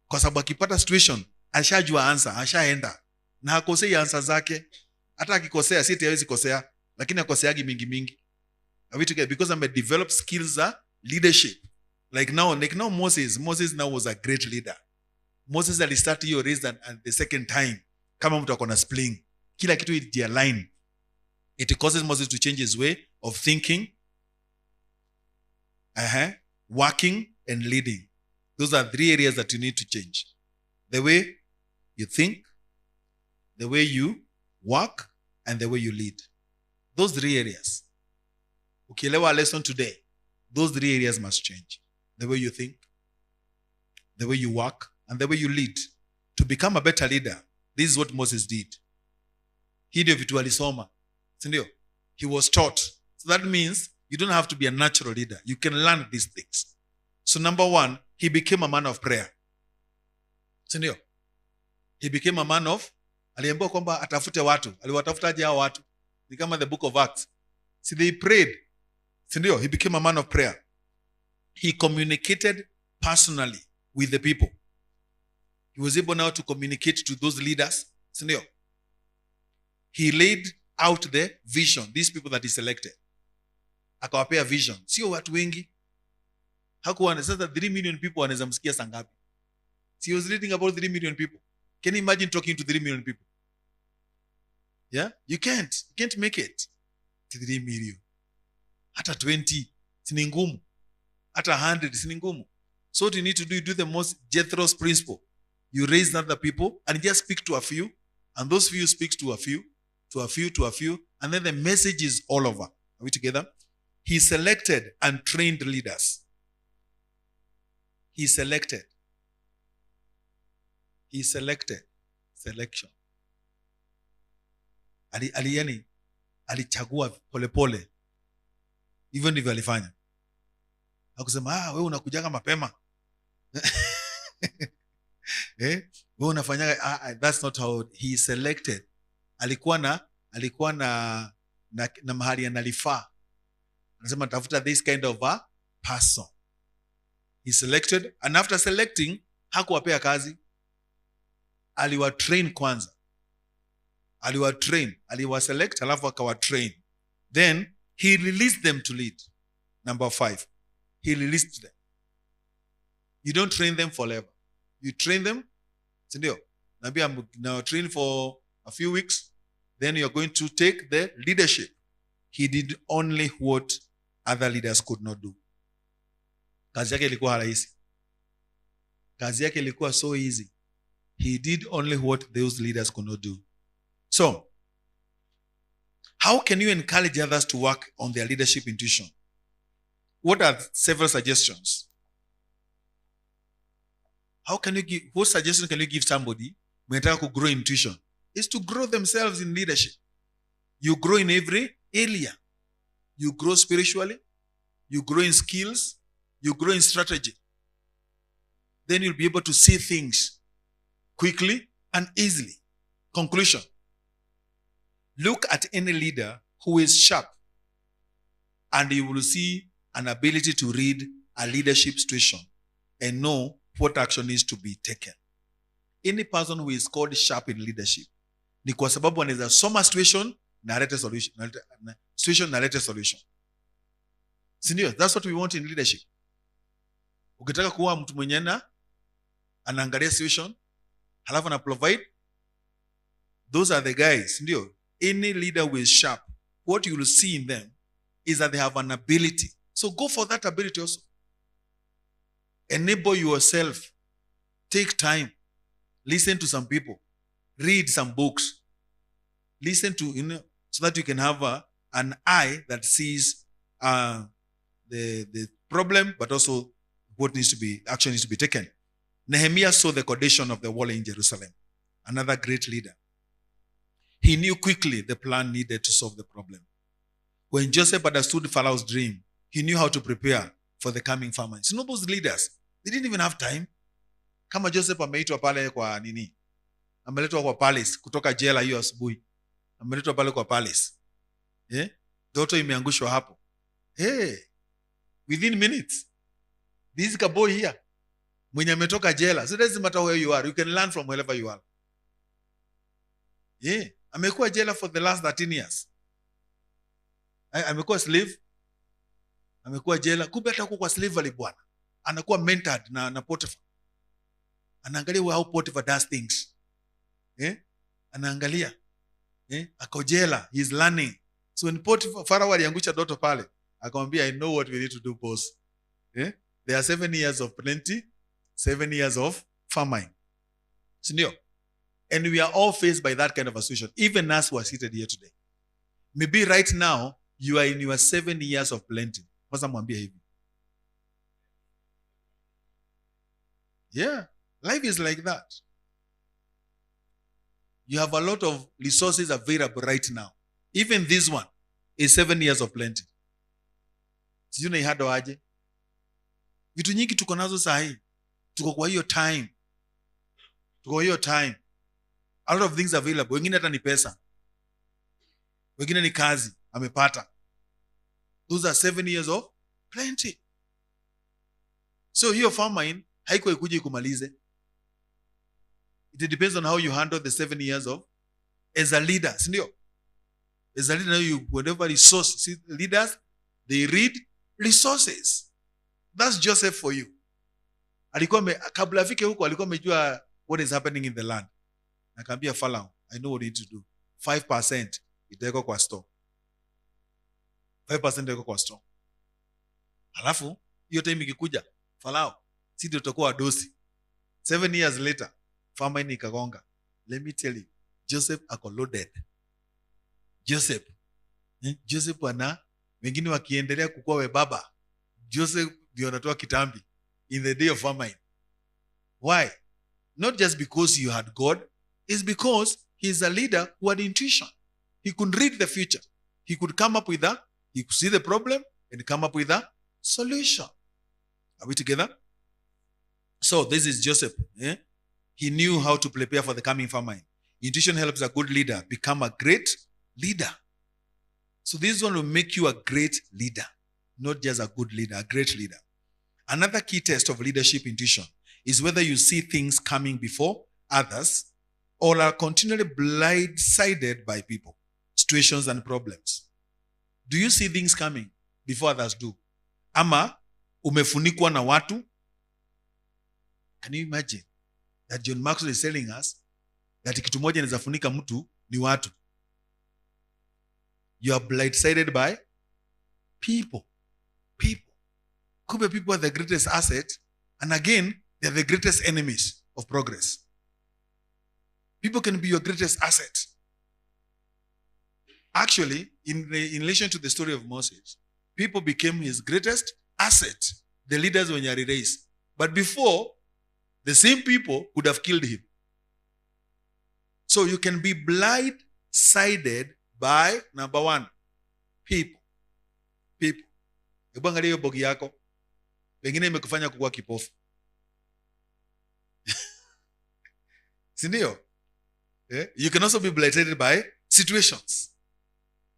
kwa sababu akipata situation ashajua answer, ashaenda na hakosei answer zake. Hata akikosea si hawezi kosea, lakini akoseagi mingi. Are we together? Because I'm developed skills leadership. Like now Moses now was a great leader. Moses alistart hiyo race and the second time kama mtu akona spring. Kila kitu it align. It causes Moses to change his way of thinking, working and leading. Those are 3 areas that you need to change. The way you think, the way you work, and the way you lead. Those 3 areas. Ukielewa lesson today, those 3 areas must change. The way you think, the way you work, and the way you lead. To become a better leader, this is what Moses did. Hii ndio vitu alisoma. Sindio? He was taught. So that means you don't have to be a natural leader. You can learn these things. So number 1, he became a man of prayer. Sindio? He became a man of, aliambiwa kwamba atafute watu. Aliwatafutaje hao watu? Ni kama the book of Acts. See, they prayed. Sindio? He became a man of prayer. He communicated personally with the people. He was able now to communicate to those leaders. Sindio? He laid out the vision, these people that he selected. Akawapea vision. Sio watu wengi. Hakuwa sasa 3 million people wanaweza msikia sangapi. He was reading about 3 million people. Can you imagine talking to 3 million people? Yeah? You can't make it to 3 million. Hata 20 sini ngumu. Hata 100 sini ngumu. So what you need to do, you do the most Jethro's principle. You raise other people and just speak to a few, and those few speaks to a few, to a few, to a few, and then the message is all over. Are we together? He selected and trained leaders. He selected. Selection. Alichagua polepole. Hivyo ndivyo alifanya. Hakusema, wewe unakujaga mapema. Wewe unafanyaga, that's not how he selected. Alikuwa na mahali analifaa. Anasema tafuta this kind of a person. He selected, and after selecting, hakuwapea kazi. Aliwatrain kwanza. Aliwaselect, alafu akawatrain. Then he released them to lead. Number 5. He released them. You don't train them forever. You train them. Sindio? Now train for a few weeks. Then you're going to take the leadership. He did only what other leaders could not do. Kazi yake ilikuwa rahisi. Kazi yake ilikuwa so easy. He did only what those leaders could not do. So, how can you encourage others to work on their leadership intuition? What are several suggestions? What suggestion can you give somebody when you grow intuition? Is to grow themselves in leadership. You grow in every area. You grow spiritually. You grow in skills. You grow in strategy. Then you'll be able to see things quickly and easily. Conclusion. Look at any leader who is sharp, and you will see an ability to read a leadership situation and know what action needs to be taken. Any person who is called sharp in leadership, ni kwa sababu anaweza soma situation na alete solution. Situation na alete solution. Sindio? That's what we want in leadership. Ukitaka kuwa mtu mwenye anaangalia situation, halafu na provide, those are the guys. Sindio? Any leader who is sharp, what you will see in them is that they have an ability. So go for that ability also. Enable yourself. Take time. Listen to some people. Read some books. Listen to, so that you can have an eye that sees the problem, but also what needs to be, action needs to be taken. Nehemiah saw the condition of the wall in Jerusalem. Another great leader. He knew quickly the plan needed to solve the problem. When Joseph understood Pharaoh's dream, he knew how to prepare for the coming famines. You know those leaders, they didn't even have time. Kama Joseph ameitwa pale kwa nini? Ameletwa kwa palace, kutoka jela hiyo asubuhi. Ameletwa pale kwa palace. Ndoto imeangushwa hapo. Within minutes. This boy here, mwenye ametoka jela. So it doesn't matter where you are. You can learn from wherever you are. Amekuwa jela for the last 13 years. Amekuwa slave. Amekuwa jela. Kumbe hata kwa slavery bwana. Anakuwa mentored na Potiphar. Anaangalia how Potiphar does things. Anaangalia. Ako jela. He's learning. So when Pharaoh aliangusha ndoto pale, akamwambia, I know what we need to do, boss. There are 7 years of plenty, 7 years of famine. Sindio? And we are all faced by that kind of a situation. Even us who are seated here today. Maybe right now, you are in your 7 years of plenty. What's mwambia hivi? Yeah. Life is like that. You have a lot of resources available right now. Even this one is 7 years of plenty. Sijui unaihado aje? Vitu nyingi tuko nazo sahi. Tuko kwa hiyo time. A lot of things available. Wengine hata ni pesa. Wengine ni kazi. Amepata. Those are 7 years of plenty. So hiyo famine haiko ikuje ikumalize. It depends on how you handle the 7 years of as a leader. Sindio? As a leader, you whatever resource. See, leaders, they read resources. That's Joseph for you. Kabla afike huko alikuwa amejua what is happening in the land. Akaambia Pharaoh, I know what you need to do. 5% itawekwa kwa store. 5% itawekwa kwa store. Halafu hiyo time ikikuja, Pharaoh, sisi tutakuwa wadosi. 7 years later, famine ikagonga. Let me tell you, Joseph ako loaded. Joseph ana wengine wakiendelea kukua webaba. Joseph ndio anatoa kitambi in the day of famine. Why? Not just because you had God, it's because he's a leader who had intuition. He could read the future. He could come up with he could see the problem and come up with a solution. Are we together? So this is Joseph. He knew how to prepare for the coming famine. Intuition helps a good leader become a great leader. So this one will make you a great leader. Not just a good leader, a great leader. Another key test of leadership intuition is whether you see things coming before others or are continually blindsided by people, situations, and problems. Do you see things coming before others do? Ama umefunikwa na watu? Can you imagine? that John Maxwell is telling us that kitu moja inaweza funika mtu ni watu. You are blindsided by people. Kumbe people are the greatest asset, and again, they are the greatest enemies of progress. People can be your greatest asset. Actually, in relation to the story of Moses, people became his greatest asset, the leaders when he raised. But before, the same people could have killed him. So you can be blindsided by, number one, people. Hebu angalia hiyo bogi yako. Pengine imekufanya kuwa kipofu. Si ndio? You can also be blindsided by situations.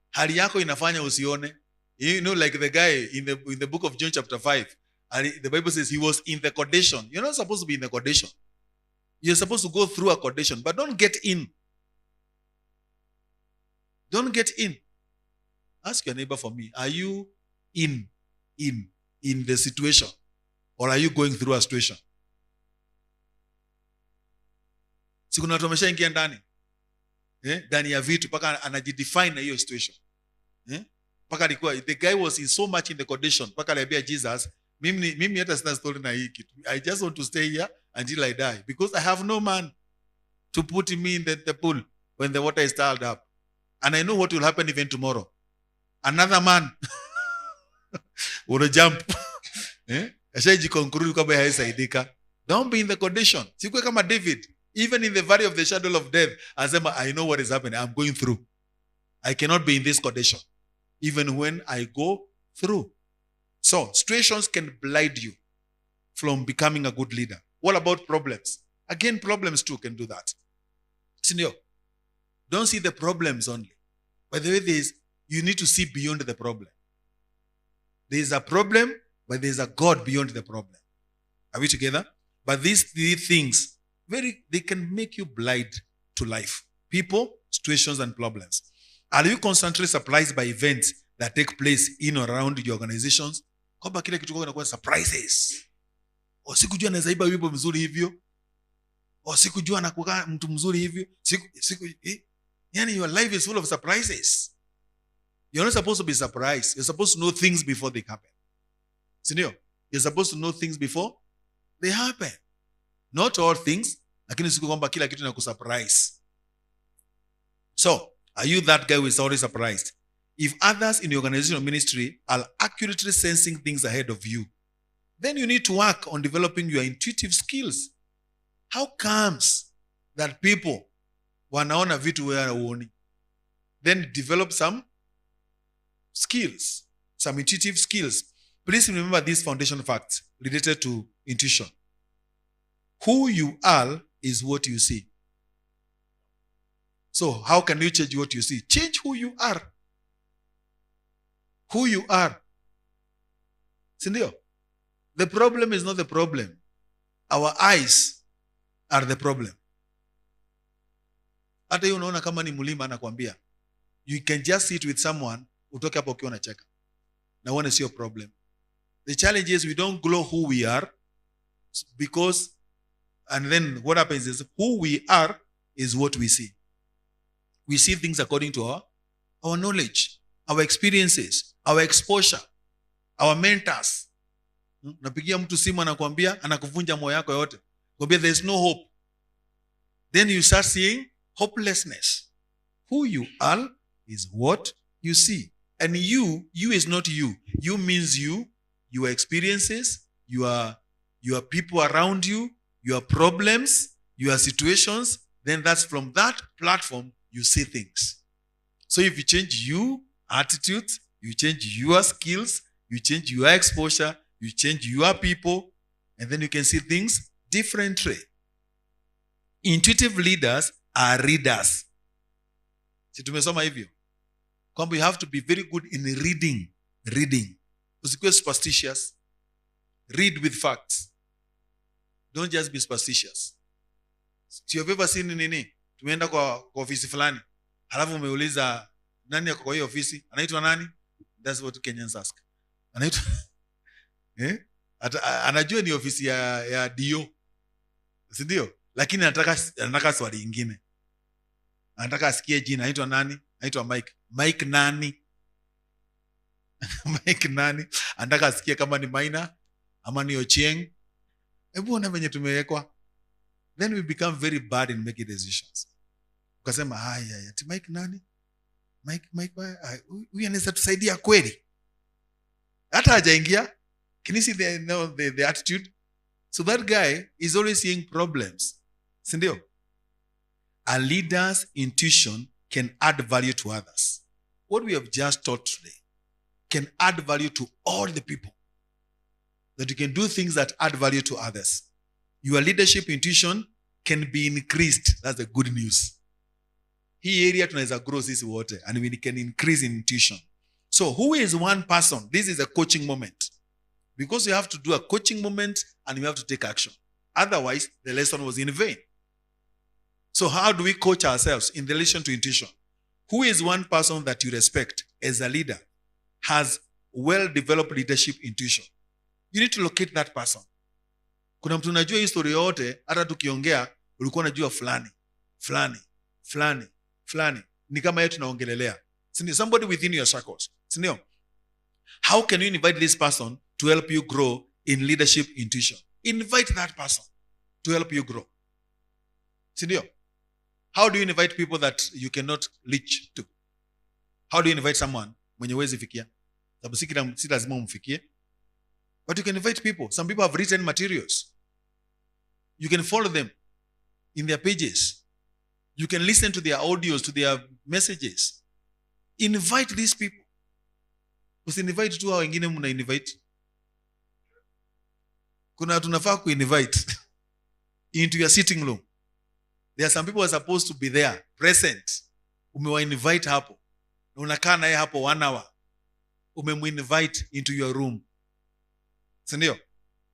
Hali yako inafanya usione. You know, like the guy in the book of John chapter 5, the Bible says he was in the condition. You're not supposed to be in the condition. You're supposed to go through a condition, but don't get in. Don't get in. Ask your neighbor for me. Are you in the situation? Or are you going through a situation? Si kuna watu wameshaingia ndani. Ndani ya vitu paka anajidefine na hiyo situation. Paka alikuwa, the guy was in so much in the condition. Paka aliambia Jesus, mimi hata sina story na hii kitu. I just want to stay here until I die. Because I have no man to put me in the pool when the water is stirred up. And I know what will happen even tomorrow. Another man will jump. Ashajikonkurudi kwamba haisaidika. Don't be in the condition. Sikwe kama David. Even in the valley of the shadow of death, asema, I know what is happening. I'm going through. I cannot be in this condition. Even when I go through. So, situations can blind you from becoming a good leader. What about problems? Again, problems too can do that. Senior, don't see the problems only. By the way, you need to see beyond the problem. There is a problem, but there is a God beyond the problem. Are we together? But these three things, they can make you blind to life. People, situations, and problems. Are you constantly surprised by events that take place in or around your organizations? Kwamba kile kitu kinakuwa surprises. Sikujua anaweza imba wimbo mzuri hivyo. Sikujua anakuwa mtu mzuri hivyo. Yani your life is full of surprises. You're not supposed to be surprised. You're supposed to know things before they happen. Senior, you're supposed to know things before they happen. Not all things, lakini siku kwamba kila kitu inakusurprise. So, are you that guy who is always surprised? If others in the organizational ministry are accurately sensing things ahead of you, then you need to work on developing your intuitive skills. How comes that people wanaona vitu wewe huoni? Then develop some skills, some intuitive skills. Please remember these foundation facts related to intuition. Who you are is what you see. So how can you change what you see? Change who you are. Who you are. Sindio? The problem is not the problem. Our eyes are the problem. Hata hiyo unaona kama ni mlima anakuambia. You can just sit with someone, utoke hapo ukiwa unacheka. Na uone sio problem. The challenge is we don't glow who we are because, and then what happens is who we are is what we see. We see things according to our knowledge, our experiences, our exposure, our mentors. Napigia mtu simu anakuambia, anakuvunja moyo yako yote. Kwambia there is no hope. Then you start seeing hopelessness. Who you are is what you see. And you is not you. You means you, your experiences, your people around you, your problems, your situations. Then that's from that platform you see things. So if you change your attitude, you change your skills, you change your exposure, you change your people, and then you can see things differently. Intuitive leaders are readers. Si tumesoma hivyo. Kwamba you have to be very good in reading. Usikuwe superstitious. Read with facts. Don't just be superstitious. So you've ever seen nini? Tumeenda kwa ofisi fulani. Halafu umeuliza nani yako kwa hiyo ofisi? Anaitwa nani? That's what Kenyans ask. Anaitwa anajua ni ofisi ya DO. Si ndio? lakini anataka swali ingine. Anataka asikie jina. Anaitwa nani? Anaitwa Mike. Mike nani? Mike nani? Anataka asikie kama ni Maina ama ni Ochieng. Hebu ona venye tumewekwa. Then we become very bad in making decisions. Ukasema haya, ati Mike nani? Mike huyu anaweza tusaidia kweli? Hata hajaingia. Can you see the attitude? So that guy is always seeing problems. Sindio? A leader's intuition can add value to others. What we have just taught today can add value to all the people. That you can do things that add value to others. Your leadership intuition can be increased. That's the good news. Hii area tunaweza grow sisi wote, and we can increase in intuition. So who is one person? This is a coaching moment. Because you have to do a coaching moment and you have to take action. Otherwise, the lesson was in vain. So how do we coach ourselves in relation to intuition? Who is one person that you respect as a leader, has well-developed leadership intuition? You need to locate that person. Kuna mtu unajua hii story yote, hata tukiongea, ulikuwa unajua fulani. Ni kama yetu tunaongelelea. Somebody within your circles. Sindio? How can you invite this person to help you grow in leadership intuition? Invite that person to help you grow. Sindio? How do you invite people that you cannot reach to? How do you invite someone mwenye huwezi fikia? Sababu si lazima umfikie. But you can invite people. Some people have written materials. You can follow them in their pages. You can listen to their audios, to their messages. Invite these people. Usi-invite tu hao wengine mna-invite. Kuna tunafaa ku-invite into your sitting room. There are some people who are supposed to be there, present. Umewa-invite hapo. Unakaa naye hapo 1 hour. Umemu-invite into your room. Sindio?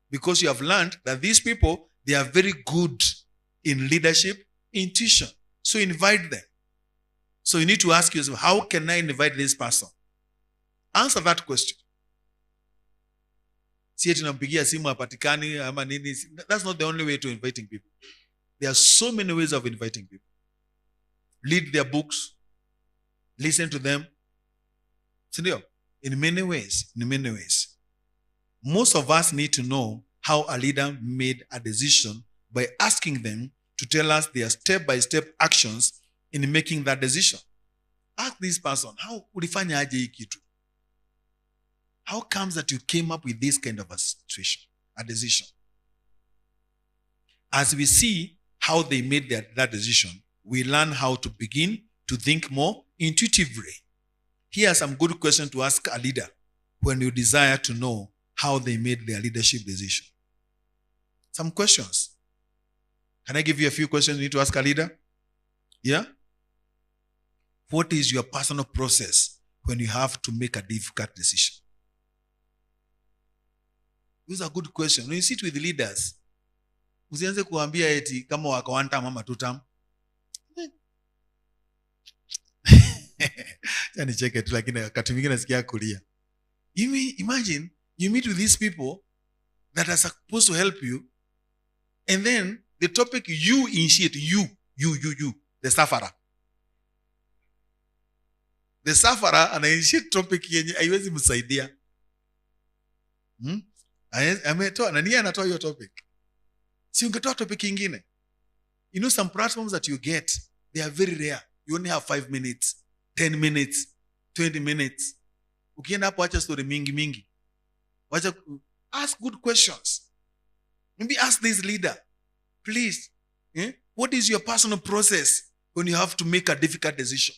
Because you have learned that these people, they are very good in leadership intuition. So invite them. So you need to ask yourself, how can I invite this person? Answer that question. Si tunampigia simu hapatikani ama nini. That's not the only way to inviting people. There are so many ways of inviting people. Read their books. Listen to them. Sindio? In many ways. Most of us need to know how a leader made a decision by asking them to tell us their step-by-step actions in making that decision. Ask this person, how ulifanya aje hii kitu? How comes that you came up with this kind of a situation, a decision? As we see how they made that decision, we learn how to begin to think more intuitively. Here are some good questions to ask a leader when you desire to know how they made their leadership decision. Some questions. Can I give you a few questions you need to ask a leader? Yeah? What is your personal process when you have to make a difficult decision? Those are good questions. When you sit with leaders, usianze kuambia eti kama wako 1 term ama 2 term. Yani cheke tu, lakini wakati mwingine nasikia kulia. Imagine you meet with these people that are supposed to help you, and then the topic you initiate, you, the sufferer. The sufferer ana-initiate topic yenye haiwezi msaidia. Ametoa, na niye anatoa hiyo topic. Si ungetoa topic ingine. You know, some platforms that you get, they are very rare. You only have 5 minutes, 10 minutes, 20 minutes. Ukienda hapo acha story mingi. Wacha, ask good questions. Maybe ask this leader, please, what is your personal process when you have to make a difficult decision?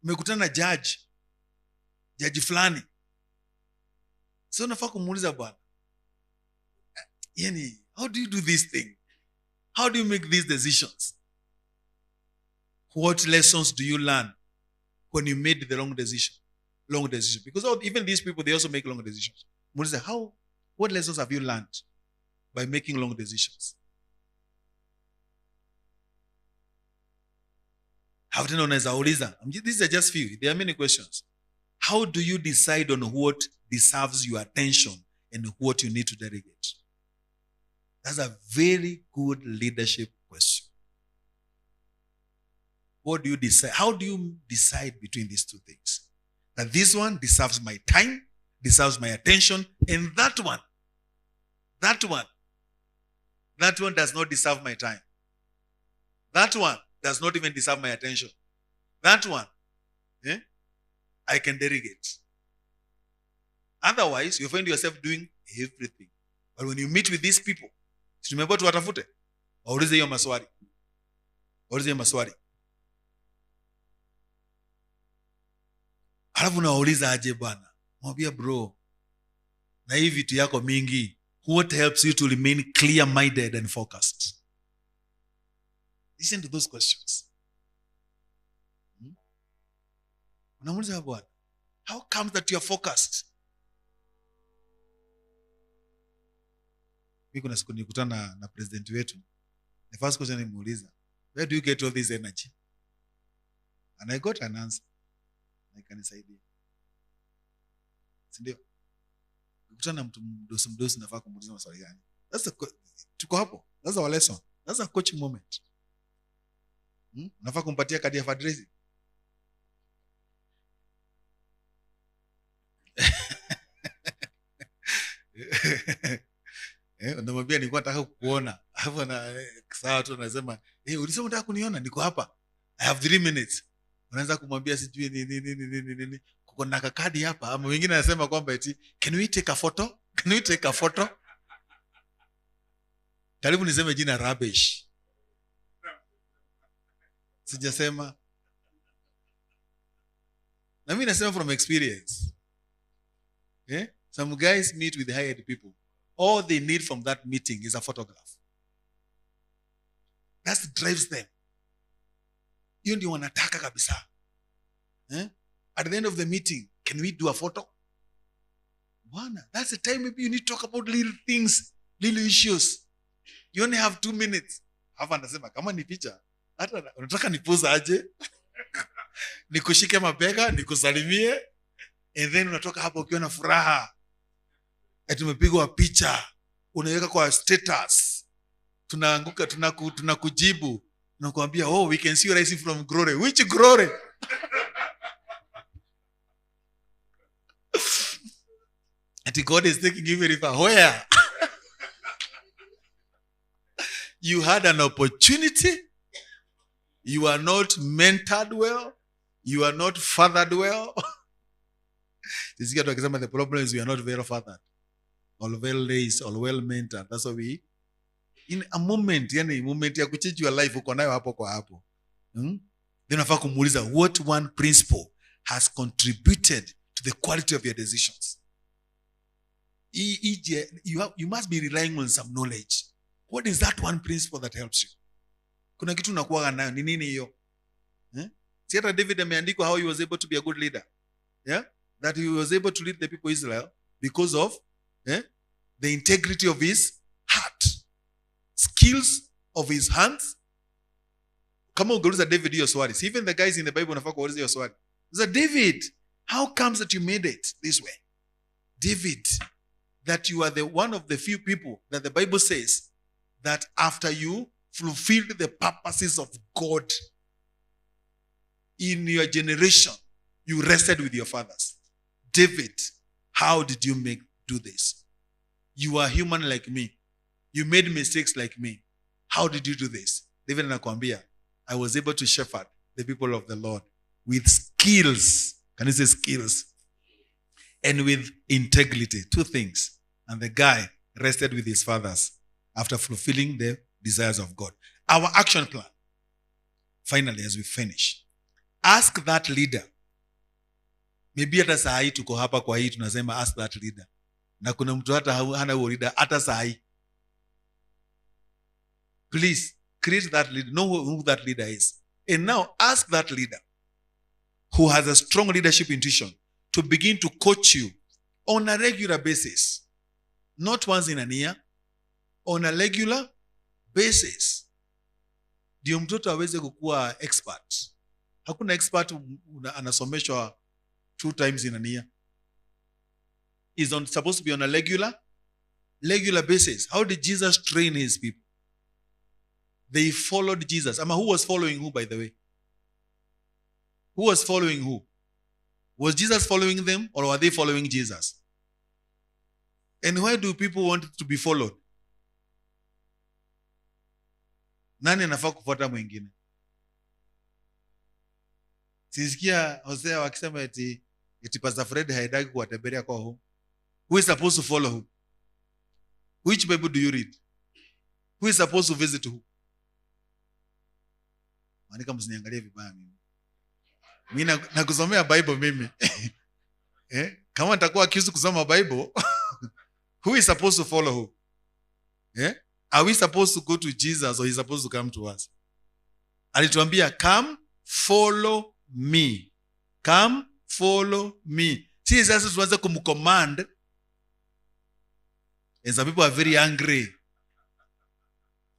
Umekutana na judge fulani. So unafaa kumuuliza bwana, yani, how do you do this thing? How do you make these decisions? What lessons do you learn when you made the wrong decision? Because even these people, they also make long decisions. Muulize, what lessons have you learned by making long decisions? How do you know? These are just few. There are many questions. How do you decide on what deserves your attention and what you need to delegate? That's a very good leadership question. What do you decide? How do you decide between these two things? That this one deserves my time, deserves my attention, and that one does not deserve my time. That one does not even deserve my attention. That one, I can delegate. Otherwise, you find yourself doing everything. But when you meet with these people, remember to watafute. Waulize hiyo maswali. Waulize hiyo maswali. Halafu nawauliza aje bwana. Mwambia bro, na hii vitu yako mingi, what helps you to remain clear-minded and focused? Listen to those questions. Unamuuliza bwana, how comes that you are focused? Mimi kuna siku nilikutana na president wetu. The first question nimuuliza, where do you get all this energy? And I got an answer. Nikanisaidia. Sindio? Nikutana na mtu mdosi nafaa kumuuliza maswali gani? Tuko hapo. That's our lesson. That's a coaching moment. Nafaa kumpatia kadi ya fundraising. Unamwambia nilikuwa nataka kukuona. Hapo na sawa tu anasema, ulisema unataka kuniona? Niko hapa. I have 3 minutes. Unaanza kumwambia sijui nini. Kuko na kadi hapa. Ama wengine anasema kwamba eti, can we take a photo? Can we take a photo? Karibu niseme jina rubbish. Sijasema. Na mimi nasema from experience. Some guys meet with hired people. All they need from that meeting is a photograph. That drives them. Hiyo ndio wanataka kabisa. At the end of the meeting, can we do a photo? Bwana, that's the time maybe you need to talk about little things, little issues. You only have 2 minutes. Hapa anasema kama ni picha, hata unataka nipoza aje? Nikushike mabega, nikusalimie, and then unatoka hapo ukiwa na furaha. Tumepigwa picha, unaweka kwa status. Tunaanguka, tunakujibu. Tunakuambia, oh, we can see you rising from glory. Which glory? And God is taking you very far. Where? You had an opportunity. You are not mentored well. You are not fathered well. The problem is we are not well fathered, or well raised, or well mentored. That's why we, in a moment, moment ya kuchange your life, uko nayo hapo kwa hapo. Then unafaa kumuuliza, what one principle has contributed to the quality of your decisions? You must be relying on some knowledge. What is that one principle that helps you? Kuna kitu unakuwa nayo, ni nini hiyo? Si hata David ameandikwa how he was able to be a good leader. That he was able to lead the people of Israel because of the integrity of his heart, skills of his hands. Kama ungeuliza David hiyo swali, even the guys in the Bible wanafaa kuuliza hiyo swali. David, how comes that you made it this way? David, that you are the one of the few people that the Bible says that after you fulfilled the purposes of God in your generation, you rested with your fathers. David, how did you do this? You are human like me. You made mistakes like me. How did you do this? David anakuambia, I was able to shepherd the people of the Lord with skills. Can you say skills? And with integrity. 2 things. And the guy rested with his fathers after fulfilling the desires of God. Our action plan. Finally, as we finish, ask that leader. Maybe hata saa hii tuko hapa kwa hii tunasema ask that leader. Na kuna mtu hata hana huo leader hata saa hii. Please create that leader. Know who that leader is. And now ask that leader who has a strong leadership intuition to begin to coach you on a regular basis. Not once in a year. On a regular basis. Ndio mtoto aweze kukua expert. Hakuna expert anasomeshwa 2 times in a year. Is supposed to be on a regular regular basis. How did Jesus train his people? They followed Jesus. Who was following who, by the way? Who was following who? Was Jesus following them, or were they following Jesus? And why do people want to be followed? Nani anafaa kufuata mwingine? Sisikia Hosea wakisema eti Pastor Fred haidaki kuwatembelea kwa home. Who is supposed to follow who? Which Bible do you read? Who is supposed to visit who? Manika msiniangalie vibaya mimi. Mimi nakusomea Bible mimi. Kama nitakuwa accused kusoma Bible, who is supposed to follow who? Are we supposed to go to Jesus, or he is supposed to come to us? Alituambia, come follow me. Come follow me. See, sasa tuanze kumcommand. And some people are very angry.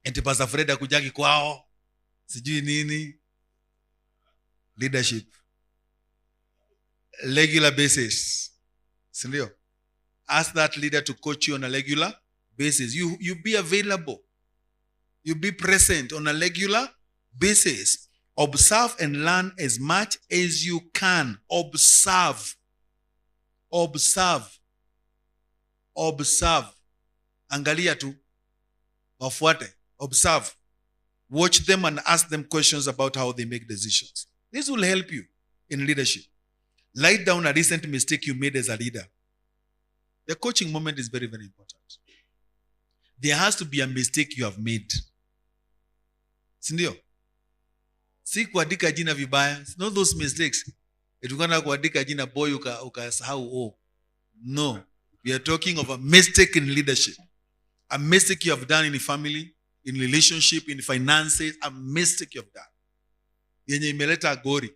Enti Pastor Fred akujagi kwao. Sijui nini. Leadership. Regular basis. Sindio? Ask that leader to coach you on a regular basis. You be available. You be present on a regular basis. Observe and learn as much as you can. Observe. Observe. Observe. Angalia tu. Wafuate. Observe. Watch them and ask them questions about how they make decisions. This will help you in leadership. Write down a recent mistake you made as a leader. The coaching moment is very, very important. There has to be a mistake you have made. Sindio? Si kuandika jina vibaya. It's not those mistakes. Itukana kuandika jina boy ukasahau. No. We are talking of a mistake in leadership. A mistake you have done in the family, in relationship, in finances. A mistake you have done. Yenye imeleta gori.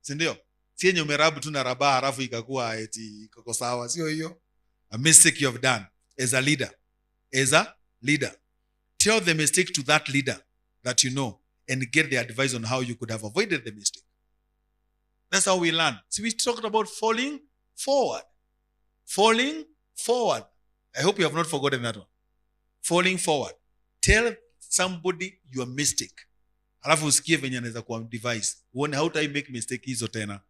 Sindio? Si yenye umerabu tu na raba harafu ikakuwa eti iko sawa. Sio hiyo. A mistake you have done as a leader. As a leader. Tell the mistake to that leader that you know and get the advice on how you could have avoided the mistake. That's how we learn. See, we talked about falling forward. Falling forward. I hope you have not forgotten that one. Falling forward. Tell somebody your mistake. Alafu usikie venye anaweza kuwa device. Uone how do I make mistake hizo tena.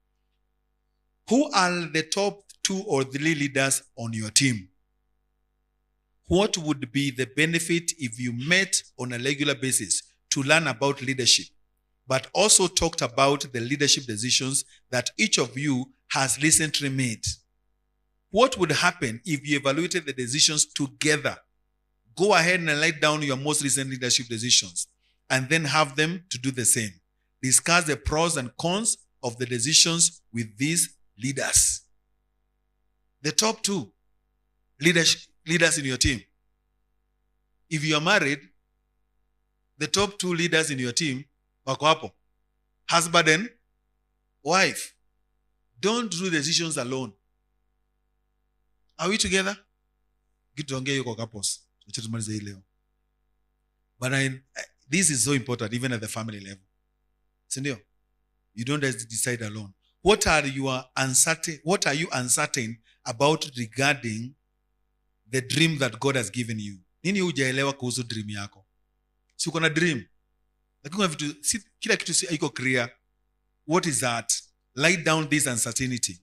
Who are the top 2 or 3 leaders on your team? What would be the benefit if you met on a regular basis to learn about leadership, but also talked about the leadership decisions that each of you has recently made? What would happen if you evaluated the decisions together? Go ahead and write down your most recent leadership decisions and then have them to do the same. Discuss the pros and cons of the decisions with these leaders. The top 2 leaders in your team. If you are married, the top 2 leaders in your team, wako hapo. Husband and wife. Don't do decisions alone. Are we together? Gituongea yuko couples. Tutumalize hii leo. But this is so important even at the family level. Sindio? You don't just decide alone. What are you uncertain about regarding the dream that God has given you? Nini hujaelewa kuhusu dream yako? Si uko na dream. Lakini kila kitu haiko clear. What is that? Write down this uncertainty.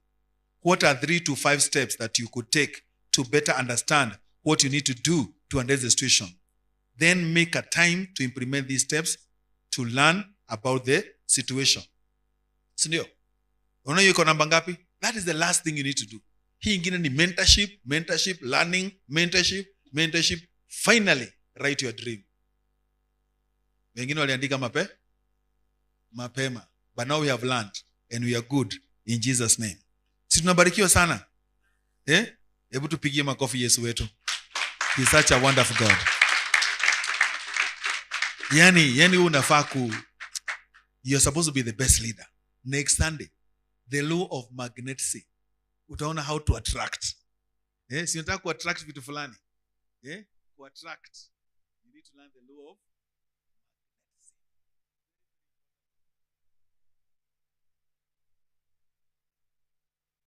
What are 3 to 5 steps that you could take to better understand what you need to do to address the situation? Then make a time to implement these steps to learn about the situation. Sindio? Unaona yuko namba ngapi? That is the last thing you need to do. Hii ingine ni mentorship, learning, mentorship. Finally, write your dream. Wengine waliandika mapema. But now we have learned and we are good in Jesus' name. Si tunabarikiwa sana. Hebu tupigie makofi Yesu wetu. He is such a wonderful God. Yani unafaa you're supposed to be the best leader. Next Sunday, the law of magnetism. Utaona how to attract. Si unataka ku attract vitu fulani. To attract, you need to learn the law of